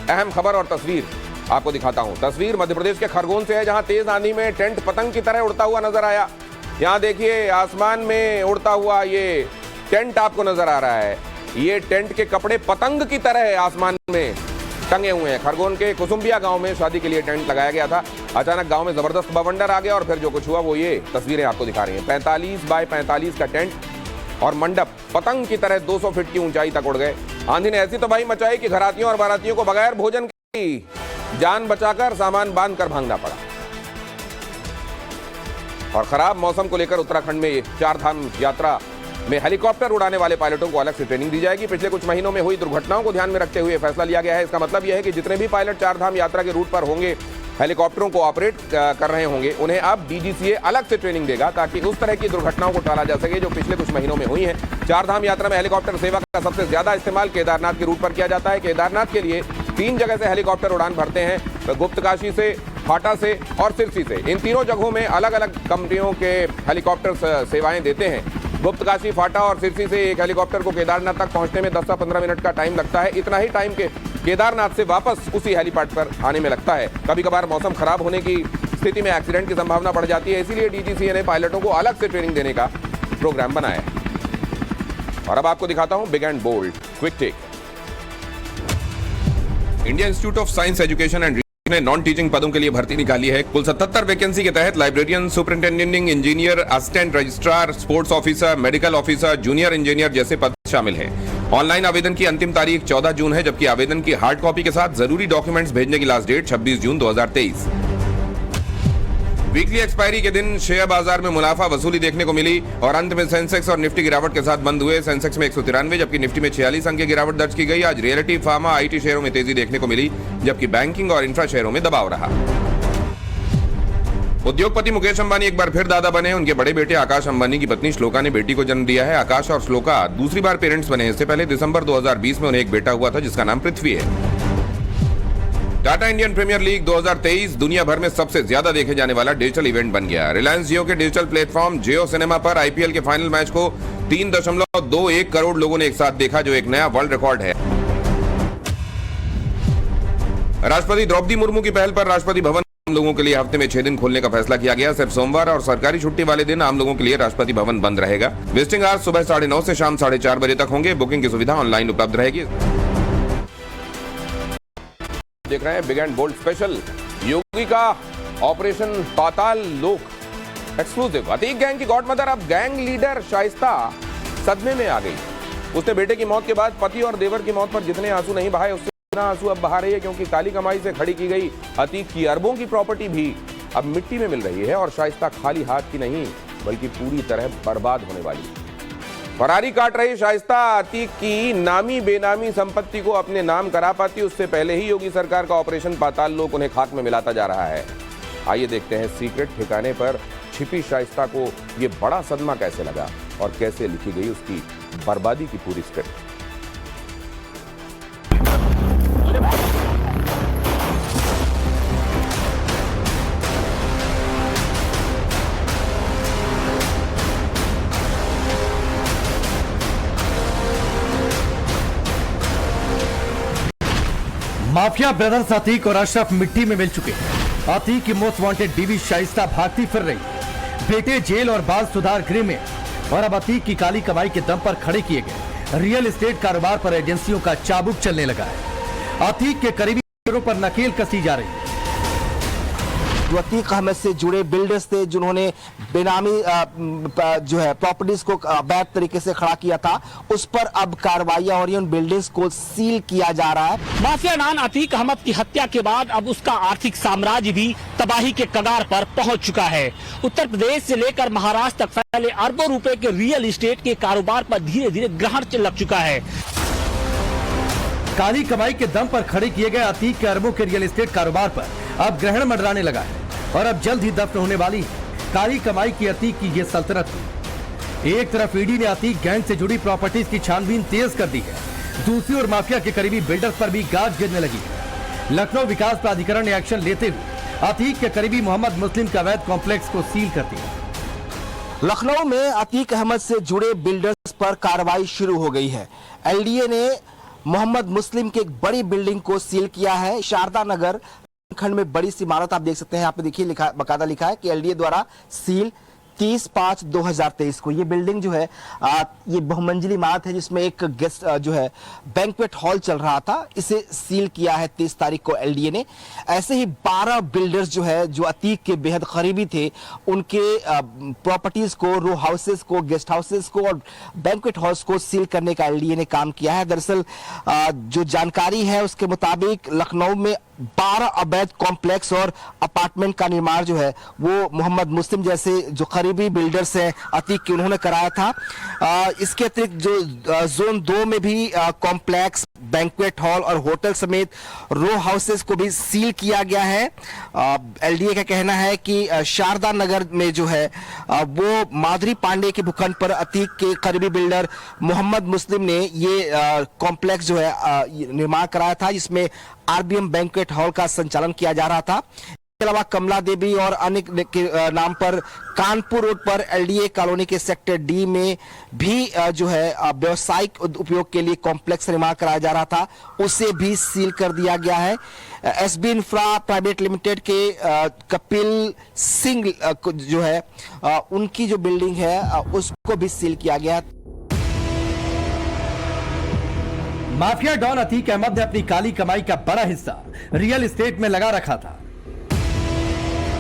अहम खबर और तस्वीर आपको दिखाता हूं। तस्वीर मध्य प्रदेश के खरगोन से है, जहां तेज आंधी में टेंट पतंग की तरह उड़ता हुआ नजर आया। यहां देखिए आसमान में उड़ता हुआ ये टेंट आपको नजर आ रहा है। ये टेंट के कपड़े पतंग की तरह आसमान में टंगे हुए हैं। खरगोन के कुसुम्बिया गांव में शादी के लिए टेंट लगाया गया था। अचानक गांव में जबरदस्त बवंडर आ गया और फिर जो कुछ हुआ वो ये तस्वीरें आपको दिखा रही हैं। 45 बाय 45 का टेंट और मंडप पतंग की तरह 200 फीट की ऊंचाई तक उड़ गए। आंधी ने ऐसी तबाही मचाई कि घरातियों और बारातियों को बगैर भोजन की जान बचाकर सामान बांधकर भागना पड़ा। और खराब मौसम को लेकर उत्तराखंड में 4 धाम यात्रा में हेलीकॉप्टर उड़ाने वाले पायलटों को अलग से ट्रेनिंग दी जाएगी। पिछले कुछ महीनों में हुई दुर्घटनाओं को ध्यान में रखते हुए फैसला लिया गया है। इसका मतलब यह है कि जितने भी पायलट 4 धाम यात्रा के रूट पर होंगे, हेलीकॉप्टरों को ऑपरेट कर रहे होंगे, उन्हें अब डीजीसीए अलग से ट्रेनिंग देगा ताकि उस तरह की दुर्घटनाओं को टाला जा सके जो पिछले कुछ महीनों में हुई हैं। 4 धाम यात्रा में हेलीकॉप्टर सेवा का सबसे ज्यादा इस्तेमाल केदारनाथ के रूट पर किया जाता है। केदारनाथ के लिए 3 जगह से हेलीकॉप्टर उड़ान भरते हैं, गुप्तकाशी से, फाटा से और सिरसी से। इन तीनों जगहों में अलग अलग कंपनियों के हेलीकॉप्टर सेवाएं देते हैं। गुप्तकाशी, फाटा और सिरसी से एक हेलीकॉप्टर को केदारनाथ तक पहुंचने में 10 से 15 मिनट का टाइम लगता है। इतना ही टाइम के केदारनाथ से वापस उसी हेलीपैड पर आने में लगता है। कभी कभार मौसम खराब होने की स्थिति में एक्सीडेंट की संभावना बढ़ जाती है, इसीलिए डीजीसीए ने पायलटों को अलग से ट्रेनिंग देने का प्रोग्राम बनाया है। और अब आपको दिखाता हूं big and bold quick take. Indian Institute of Science Education and ने नॉन टीचिंग पदों के लिए भर्ती निकाली है। कुल 77 वैकेंसी के तहत librarian, superintending engineer, assistant registrar, sports officer, medical officer, junior engineer जैसे पद शामिल हैं। ऑनलाइन आवेदन की अंतिम तारीख 14 जून है, जबकि आवेदन की हार्ड कॉपी के साथ जरूरी डॉक्यूमेंट्स भेजने की लास्ट डेट 26 जून 2023। वीकली एक्सपायरी के दिन शेयर बाजार में मुनाफा वसूली देखने को मिली और अंत में सेंसेक्स और निफ्टी गिरावट के साथ बंद हुए। सेंसेक्स में 193 जबकि निफ्टी में 46 अंक की गिरावट दर्ज की गई। आज रियलिटी, फार्मा, आईटी शेयरों में तेजी देखने को मिली, जबकि बैंकिंग और इंफ्रा शेयरों में दबाव रहा। उद्योगपति मुकेश अंबानी एक बार फिर दादा बने। उनके बड़े बेटे आकाश अंबानी की पत्नी श्लोका ने बेटी को जन्म दिया है। आकाश और श्लोका दूसरी बार पेरेंट्स बने। इससे पहले दिसंबर 2020 में उन्हें एक बेटा हुआ था जिसका नाम पृथ्वी है। टाटा इंडियन प्रीमियर लीग 2023 दुनिया भर में सबसे ज्यादा देखे जाने वाला डिजिटल इवेंट बन गया। रिलायंस जियो के डिजिटल प्लेटफॉर्म जियो सिनेमा पर आईपीएल के फाइनल मैच को 3.21 करोड़ लोगों ने एक साथ देखा, जो एक नया वर्ल्ड रिकॉर्ड है। राष्ट्रपति द्रौपदी मुर्मू की पहल पर राष्ट्रपति भवन आम लोगों के लिए हफ्ते में 6 दिन खोलने का फैसला किया गया। सिर्फ सोमवार और सरकारी छुट्टी वाले दिन आम लोगों के लिए राष्ट्रपति भवन बंद रहेगा। विजिटिंग आवर्स सुबह 9:30 से शाम 4:30 बजे तक होंगे। बुकिंग की सुविधा ऑनलाइन उपलब्ध रहेगी। देख रहे हैं बिग एंड बोल्ड स्पेशल, योगी का ऑपरेशन पाताल लोक एक्सक्लूसिव। अतीक गैंग की गॉडमदर अब गैंग लीडर शाइस्ता सदमे में आ गई। उसने बेटे की मौत के बाद पति और देवर की मौत पर जितने आंसू नहीं बहाए, उससे इतना आंसू अब बहा रही है, क्योंकि काली कमाई से खड़ी की गई अतीक की अरबों की प्रॉपर्टी भी अब मिट्टी में मिल रही है और शाइस्ता खाली हाथ की नहीं बल्कि पूरी तरह बर्बाद होने वाली है। फरारी काट रही शाइस्ता अतीक की नामी बेनामी संपत्ति को अपने नाम करा पाती, उससे पहले ही योगी सरकार का ऑपरेशन पाताल लोक उन्हें खाक में मिलाता जा रहा है। आइए देखते हैं सीक्रेट ठिकाने पर छिपी शाइस्ता को यह बड़ा सदमा कैसे लगा और कैसे लिखी गई उसकी बर्बादी की पूरी स्क्रिप्ट। माफिया ब्रदर्स अतीक और अशरफ मिट्टी में मिल चुके हैं। अतीक की मोस्ट वांटेड बीवी शाइस्ता भागती फिर रही, बेटे जेल और बाल सुधार गृह में, और अब अतीक की काली कमाई के दम पर खड़े किए गए रियल एस्टेट कारोबार पर एजेंसियों का चाबुक चलने लगा है। अतीक के करीबी पर नकेल कसी जा रही है। जो अतीक अहमद से जुड़े बिल्डर्स थे, जिन्होंने बेनामी जो है प्रॉपर्टीज को अवैध तरीके से खड़ा किया था, उस पर अब कार्रवाइयां हो रही हैं, उन बिल्डिंग्स को सील किया जा रहा है। माफिया नान अतीक अहमद की हत्या के बाद अब उसका आर्थिक साम्राज्य भी तबाही के कगार पर पहुंच चुका है। उत्तर प्रदेश से लेकर महाराष्ट्र तक फैले अरबों रुपए के रियल एस्टेट के कारोबार पर धीरे धीरे ग्रहण लग चुका है। काली कमाई के दम पर खड़े किए गए अतीक के अरबों के रियल एस्टेट कारोबार पर अब ग्रहण मंडराने लगा है और अब जल्द ही दफन होने वाली काली कमाई की अतीक की ये सल्तनत हुई। एक तरफ ईडी ने अतीक गैंग से जुड़ी प्रॉपर्टीज की छानबीन तेज कर दी है, दूसरी ओर माफिया के करीबी बिल्डर्स पर भी गाज गिरने लगी है। लखनऊ विकास प्राधिकरण ने एक्शन लेते हुए अतीक के करीबी मोहम्मद मुस्लिम के अवैध कॉम्प्लेक्स को सील कर दिया। लखनऊ में अतीक अहमद से जुड़े बिल्डर्स पर कार्रवाई शुरू हो गई है। एलडीए ने मोहम्मद मुस्लिम के एक बड़ी बिल्डिंग को सील किया है। शारदा नगर खंड में बड़ी सी इमारत आप देख सकते हैं, यहाँ पे देखिए बकायदा लिखा है कि एलडीए द्वारा सील 30/5/2023 को। ये बिल्डिंग जो है ये बहुमंजिली इमारत है, जिसमें एक गेस्ट जो है बैंक्वेट हॉल चल रहा था, इसे सील किया है 30 तारीख को एलडीए ने। ऐसे ही 12 बिल्डर्स जो है जो अतीक के बेहद करीबी थे, उनके प्रॉपर्टीज को, रो हाउसेस को, गेस्ट हाउसेस को और बैंक्वेट हॉल्स को सील करने का एलडीए ने काम किया है। दरअसल जो जानकारी है उसके मुताबिक लखनऊ में 12 अवैध कॉम्प्लेक्स और अपार्टमेंट का निर्माण जो है वो मोहम्मद मुस्लिम जैसे जो करीबी बिल्डर्स हैं अतीक के, उन्होंने कराया था। इसके अतिरिक्त जो जोन 2 में भी कॉम्प्लेक्स, बैंक्वेट हॉल और होटल समेत रो हाउसेस को भी सील किया गया है। एलडीए का कहना है कि शारदा नगर में जो है वो माधुरी पांडे के भूखंड पर अतीक के करीबी बिल्डर मोहम्मद मुस्लिम ने ये कॉम्प्लेक्स जो है निर्माण कराया था, जिसमें आरबीएम बैंक्वेट हॉल का संचालन किया जा रहा था। इसके अलावा कमला देवी और अन्य के नाम पर कानपुर रोड पर एलडीए कॉलोनी के सेक्टर डी में भी जो है व्यवसायिक उपयोग के लिए कॉम्प्लेक्स निर्माण कराया जा रहा था, उसे भी सील कर दिया गया है। एसबी इंफ्रा प्राइवेट लिमिटेड के कपिल सिंह जो है उनकी जो बिल्डिंग है उसको भी सील किया गया है। माफिया डॉन अतीक अहमद ने अपनी काली कमाई का बड़ा हिस्सा रियल एस्टेट में लगा रखा था।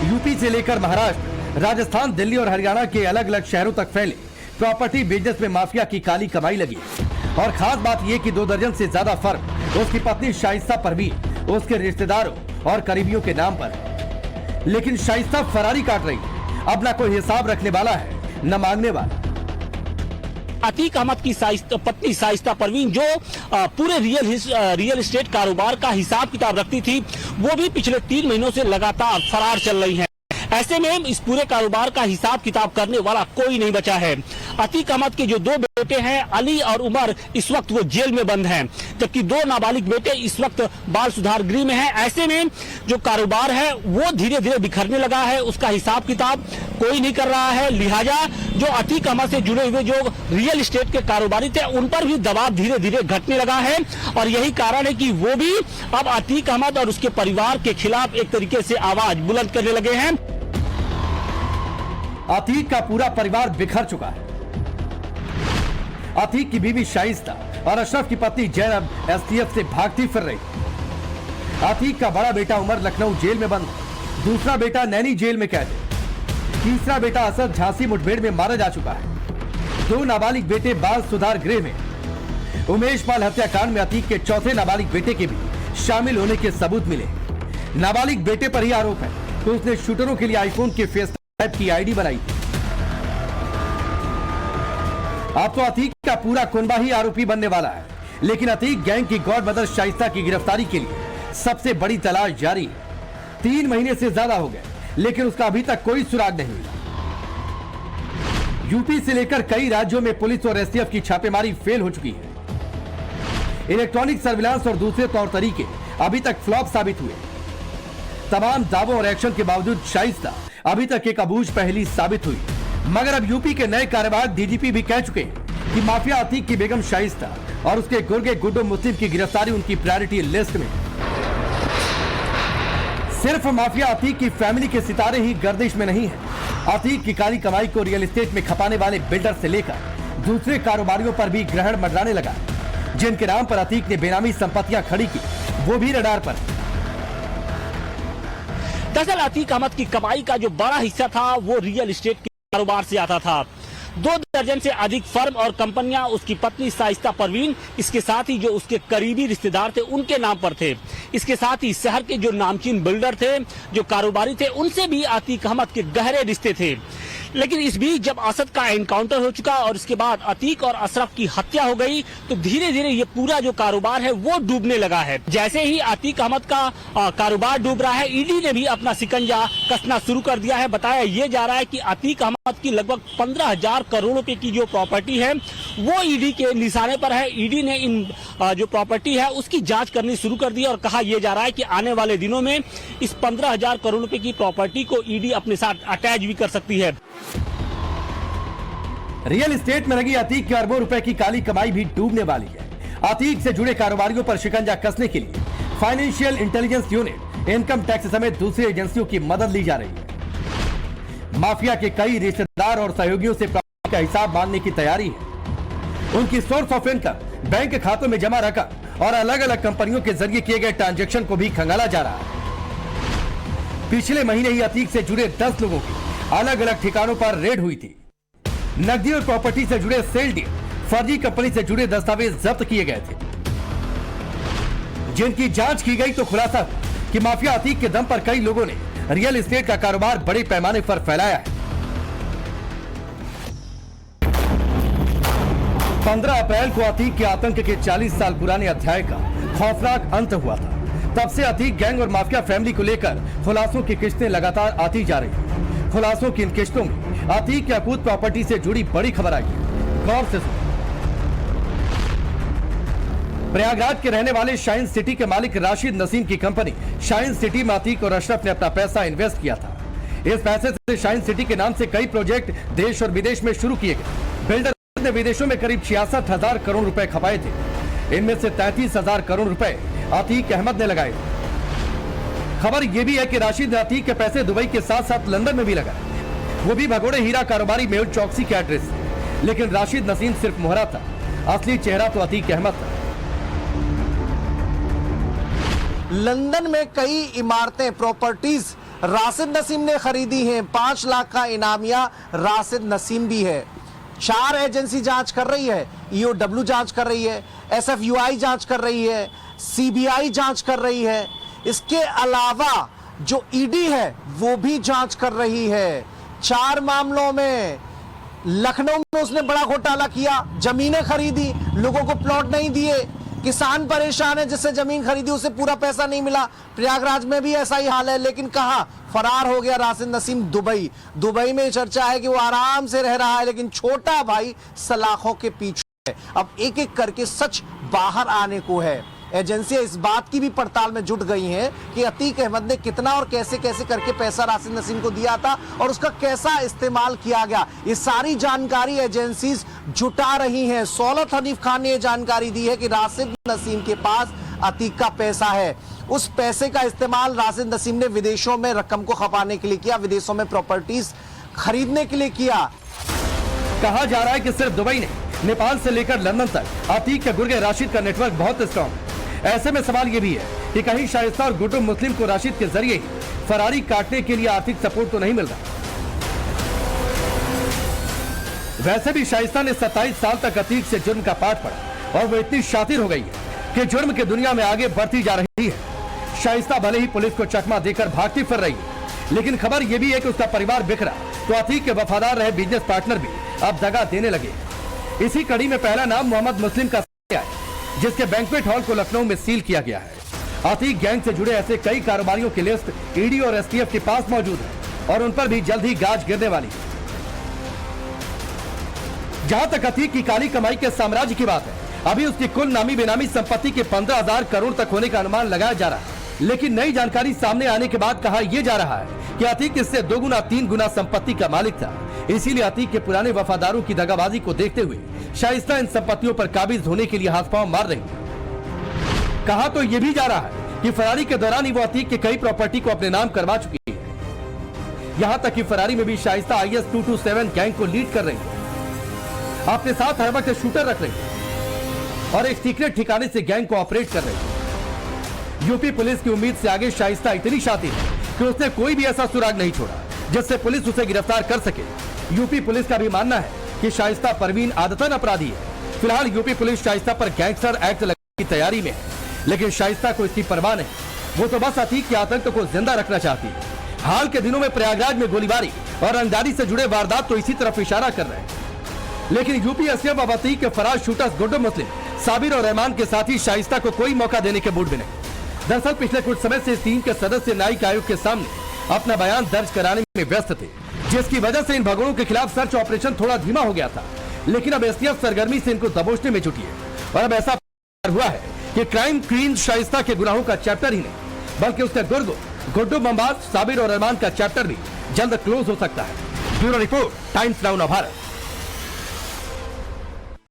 यूपी से लेकर महाराष्ट्र, राजस्थान, दिल्ली और हरियाणा के अलग अलग शहरों तक फैले प्रॉपर्टी बिजनेस में माफिया की काली कमाई लगी और खास बात यह कि 2 दर्जन से ज्यादा फर्म उसकी पत्नी शाइस्ता परवीन, उसके रिश्तेदारों और करीबियों के नाम पर है। लेकिन शाइस्ता फरारी काट रही है, अब ना कोई हिसाब रखने वाला है न मांगने वाला। अतीक अहमद की पत्नी शाइस्ता परवीन जो पूरे रियल एस्टेट कारोबार का हिसाब किताब रखती थी, वो भी पिछले 3 महीनों से लगातार फरार चल रही हैं। ऐसे में इस पूरे कारोबार का हिसाब किताब करने वाला कोई नहीं बचा है। अतीक अहमद के जो 2 बेटे हैं अली और उमर, इस वक्त वो जेल में बंद हैं, जबकि 2 नाबालिग बेटे इस वक्त बाल सुधार गृह में हैं। ऐसे में जो कारोबार है वो धीरे धीरे बिखरने लगा है, उसका हिसाब किताब कोई नहीं कर रहा है। लिहाजा जो अतीक अहमद से जुड़े हुए जो रियल एस्टेट के कारोबारी थे, उन पर भी दबाव धीरे धीरे घटने लगा है और यही कारण है कि वो भी अब अतीक अहमद और उसके परिवार के खिलाफ एक तरीके से आवाज बुलंद करने लगे हैं। अतीक का पूरा परिवार बिखर चुका है। अतीक की बीवी शाइस्ता और अशरफ की पत्नी जैनब एसटीएफ से भागती फिर रही। अतीक का बड़ा बेटा उमर लखनऊ जेल में बंद, दूसरा बेटा नैनी जेल में कैद, तीसरा बेटा असद झांसी मुठभेड़ में मारा जा चुका है। 2 नाबालिग बेटे बाल सुधार गृह में। उमेश पाल हत्याकांड में अतीक के चौथे नाबालिग बेटे के भी शामिल होने के सबूत मिले। नाबालिग बेटे पर ही आरोप है कि उसने शूटरों के लिए आईफोन के फेस टाइप की आईडी बनाई थी। अब तो अतीक का पूरा कुनबा ही आरोपी बनने वाला है, लेकिन अतीक गैंग की गॉड मदर शाइस्ता की गिरफ्तारी के लिए सबसे बड़ी तलाश जारी है। 3 महीने से ज्यादा हो गए, लेकिन उसका अभी तक कोई सुराग नहीं मिला। यूपी से लेकर कई राज्यों में पुलिस और एसटीएफ की छापेमारी फेल हो चुकी है। इलेक्ट्रॉनिक सर्विलांस और दूसरे तौर तरीके अभी तक फ्लॉप साबित हुए। तमाम दावों और एक्शन के बावजूद शाइस्ता अभी तक एक अबूझ पहेली साबित हुई। मगर अब यूपी के नए कार्यवाहक डीजीपी भी कह चुके हैं कि माफिया अतीक की बेगम शाइस्ता और उसके गुर्गे गुड्डो मुस्लिम की गिरफ्तारी उनकी प्रायोरिटी लिस्ट में। सिर्फ माफिया अतीक की फैमिली के सितारे ही गर्दिश में नहीं है। अतीक की काली कमाई को रियल एस्टेट में खपाने वाले बिल्डर से लेकर दूसरे कारोबारियों पर भी ग्रहण मंडराने लगा। जिनके नाम पर अतीक ने बेनामी संपत्तियां खड़ी की, वो भी रडार पर। दरअसल अतीक अहमद की कमाई का जो बड़ा हिस्सा था वो रियल एस्टेट के कारोबार से आता था। 2 दर्जन से अधिक फर्म और कंपनियां उसकी पत्नी शाइस्ता परवीन, इसके साथ ही जो उसके करीबी रिश्तेदार थे उनके नाम पर थे। इसके साथ ही शहर के जो नामचीन बिल्डर थे, जो कारोबारी थे, उनसे भी अतीक अहमद के गहरे रिश्ते थे। लेकिन इस बीच जब असद का एनकाउंटर हो चुका और इसके बाद अतीक और अशरफ की हत्या हो गई तो धीरे धीरे ये पूरा जो कारोबार है वो डूबने लगा है। जैसे ही अतीक अहमद का कारोबार डूब रहा है, ईडी ने भी अपना शिकंजा कसना शुरू कर दिया है। बताया ये जा रहा है कि अतीक अहमद की लगभग 15,000 करोड़ रुपए की जो प्रॉपर्टी है वो ईडी के निशाने पर है। ईडी ने इन जो प्रॉपर्टी है उसकी जांच करनी शुरू कर दी और कहा यह जा रहा है कि आने वाले दिनों में इस 15,000 करोड़ रुपए की प्रॉपर्टी को ईडी अपने साथ अटैच भी कर सकती है। रियल एस्टेट में लगी अतीक के अरबों रुपए की काली कमाई भी डूबने वाली है। अतीक से जुड़े कारोबारियों पर शिकंजा कसने के लिए financial intelligence unit, income tax समेत दूसरी एजेंसियों की मदद ली जा रही है। माफिया के कई रिश्तेदार और सहयोगियों से प्रॉपर्टी का हिसाब मांगने की तैयारी है। उनकी सोर्स ऑफ इनकम, बैंक खातों में जमा रकम और अलग अलग कंपनियों के जरिए किए गए ट्रांजैक्शन को भी खंगाला जा रहा है। पिछले महीने ही अतीक से जुड़े 10 लोगों की अलग अलग ठिकानों पर रेड हुई थी। नकदी और प्रॉपर्टी से जुड़े सेल डील, फर्जी कंपनी से जुड़े दस्तावेज जब्त किए गए थे। जिनकी जांच की गई तो खुलासा कि माफिया अतीक के दम पर कई लोगों ने रियल एस्टेट का कारोबार बड़े पैमाने पर फैलाया है। 15 अप्रैल को अतीक के आतंक के 40 साल पुराने अध्याय का खौफनाक अंत हुआ था। तब से अतीक गैंग और माफिया फैमिली को लेकर खुलासों की किस्तें लगातार आती जा रही हैं। खुलासों की इन किस्तों में अतीक के अकूत प्रॉपर्टी से जुड़ी बड़ी खबर आई है। गौर से सुनो। प्रयागराज के रहने वाले शाइन सिटी के मालिक राशिद नसीम की कंपनी शाइन सिटी में अतीक और अशरफ ने अपना पैसा इन्वेस्ट किया था। इस पैसे से शाइन सिटी के नाम से कई प्रोजेक्ट देश और विदेश में शुरू किए गए। बिल्डर ने विदेशों में करीब 66,000 करोड़ रुपए खपाए थे। इनमें से 33,000 करोड़ रुपए अतीक अहमद ने लगाए थे। खबर यह भी है कि राशिद ने अतीक के पैसे दुबई के साथ साथ लंदन में भी लगाए, वो भी भगोड़े हीरा कारोबारी मेहुल चौकसी के एड्रेस से। लेकिन राशिद नसीम सिर्फ मोहरा था, असली चेहरा तो अतीक अहमद था। लंदन में कई इमारतें, प्रॉपर्टीज राशिद नसीम ने खरीदी हैं। 5 लाख का इनामिया राशिद नसीम भी है। 4 एजेंसी जांच कर रही है, EOW जांच कर रही है, SFUI जांच कर रही है, CBI जांच कर रही है। इसके अलावा जो ईडी है वो भी जांच कर रही है। 4 मामलों में लखनऊ में उसने बड़ा घोटाला किया, जमीनें खरीदी, लोगों को प्लॉट नहीं दिए, किसान परेशान है, जिससे जमीन खरीदी उसे पूरा पैसा नहीं मिला। प्रयागराज में भी ऐसा ही हाल है। लेकिन कहा फरार हो गया राशिद नसीम दुबई में चर्चा है कि वो आराम से रह रहा है, लेकिन छोटा भाई सलाखों के पीछे है। अब एक एक करके सच बाहर आने को है। एजेंसियां इस बात की भी पड़ताल में जुट गई हैं कि अतीक अहमद ने कितना और कैसे कैसे करके पैसा राशिद नसीम को दिया था और उसका कैसा इस्तेमाल किया गया। ये सारी जानकारी एजेंसीज जुटा रही हैं। सौलत हनीफ खान ने यह जानकारी दी है कि राशिद नसीम के पास अतीक का पैसा है। उस पैसे का इस्तेमाल राशिद नसीम ने विदेशों में रकम को खपाने के लिए किया, विदेशों में प्रॉपर्टीज खरीदने के लिए किया। कहा जा रहा है कि सिर्फ दुबई ने नेपाल से लेकर लंदन तक अतीक के गुर्गे राशिद का नेटवर्क बहुत स्ट्रॉन्ग है। ऐसे में सवाल यह भी है कि कहीं शाइस्ता और गुड्डू मुस्लिम को राशिद के जरिए ही फरारी काटने के लिए आर्थिक सपोर्ट तो नहीं मिल रहा। वैसे भी शाइस्ता ने 27 साल तक अतीक से जुर्म का पाठ पढ़ा और वो इतनी शातिर हो गई है कि जुर्म की दुनिया में आगे बढ़ती जा रही है। शाइस्ता भले ही पुलिस को चकमा देकर भागती फिर रही है, लेकिन खबर यह भी है कि उसका परिवार बिखरा तो अतीक के वफादार रहे बिजनेस पार्टनर भी अब दगा देने लगे। इसी कड़ी में पहला नाम मोहम्मद मुस्लिम का है, जिसके बैंक्वेट हॉल को लखनऊ में सील किया गया है। अतीक गैंग से जुड़े ऐसे कई कारोबारियों की लिस्ट ईडी और STF के पास मौजूद है और उन पर भी जल्द ही गाज गिरने वाली है। जहां तक अतीक की काली कमाई के साम्राज्य की बात है, अभी उसकी कुल नामी बेनामी संपत्ति के 15,000 करोड़ तक होने का अनुमान लगाया जा रहा है। लेकिन नई जानकारी सामने आने के बाद कहा यह जा रहा है कि अतीक इससे 2 गुना 3 गुना संपत्ति का मालिक था। इसीलिए अतीक के पुराने वफादारों की दगाबाजी को देखते हुए शाइस्ता इन संपत्तियों पर काबिज होने के लिए हाथ पांव मार रही है। कहा तो यह भी जा रहा है कि फरारी के दौरान ही वो अतीक की कई प्रॉपर्टी को अपने नाम करवा चुकी है। यहां तक कि फरारी में भी शाइस्ता IS 227 गैंग को लीड कर रही है, अपने साथ हर वक्त शूटर रख रही है और एक सीक्रेट ठिकाने से गैंग को ऑपरेट कर रही है। यूपी पुलिस की उम्मीद से आगे शाइस्ता इतनी शातिर है कि उसने कोई भी ऐसा सुराग नहीं छोड़ा जिससे पुलिस उसे गिरफ्तार कर सके। यूपी पुलिस का भी मानना है कि शाइस्ता परवीन आदतन अपराधी है। फिलहाल यूपी पुलिस शाइस्ता पर गैंगस्टर एक्ट लगाने की तैयारी में है, लेकिन शाइस्ता को इसकी परवाह नहीं। वो तो बस अतीक के आतंक को जिंदा रखना चाहती है। हाल के दिनों में प्रयागराज में गोलीबारी और रंगदारी से जुड़े वारदात तो इसी तरफ इशारा कर रहे हैं, लेकिन यूपी एसटीएफ अब अतीक के फरार शूटर्स गुड्डू मुस्लिम, साबिर और रहमान के साथ ही शाइस्ता को कोई मौका देने के मूड में नहीं। दरअसल पिछले कुछ समय से इस टीम के सदस्य न्यायिक आयोग के सामने अपना बयान दर्ज कराने में व्यस्त थे, जिसकी वजह से इन भगोड़ों के खिलाफ सर्च ऑपरेशन थोड़ा धीमा हो गया था। लेकिन अब एसटीएफ सरगर्मी से इनको दबोचने में जुटी है और अब ऐसा हुआ है कि क्राइम क्वीन शाइस्ता के गुनाहों का चैप्टर ही नहीं, बल्कि उसके गुड्डू बमबाज, साबिर और रहमान का चैप्टर भी जल्द क्लोज हो सकता है। Bureau report, times now Bharat.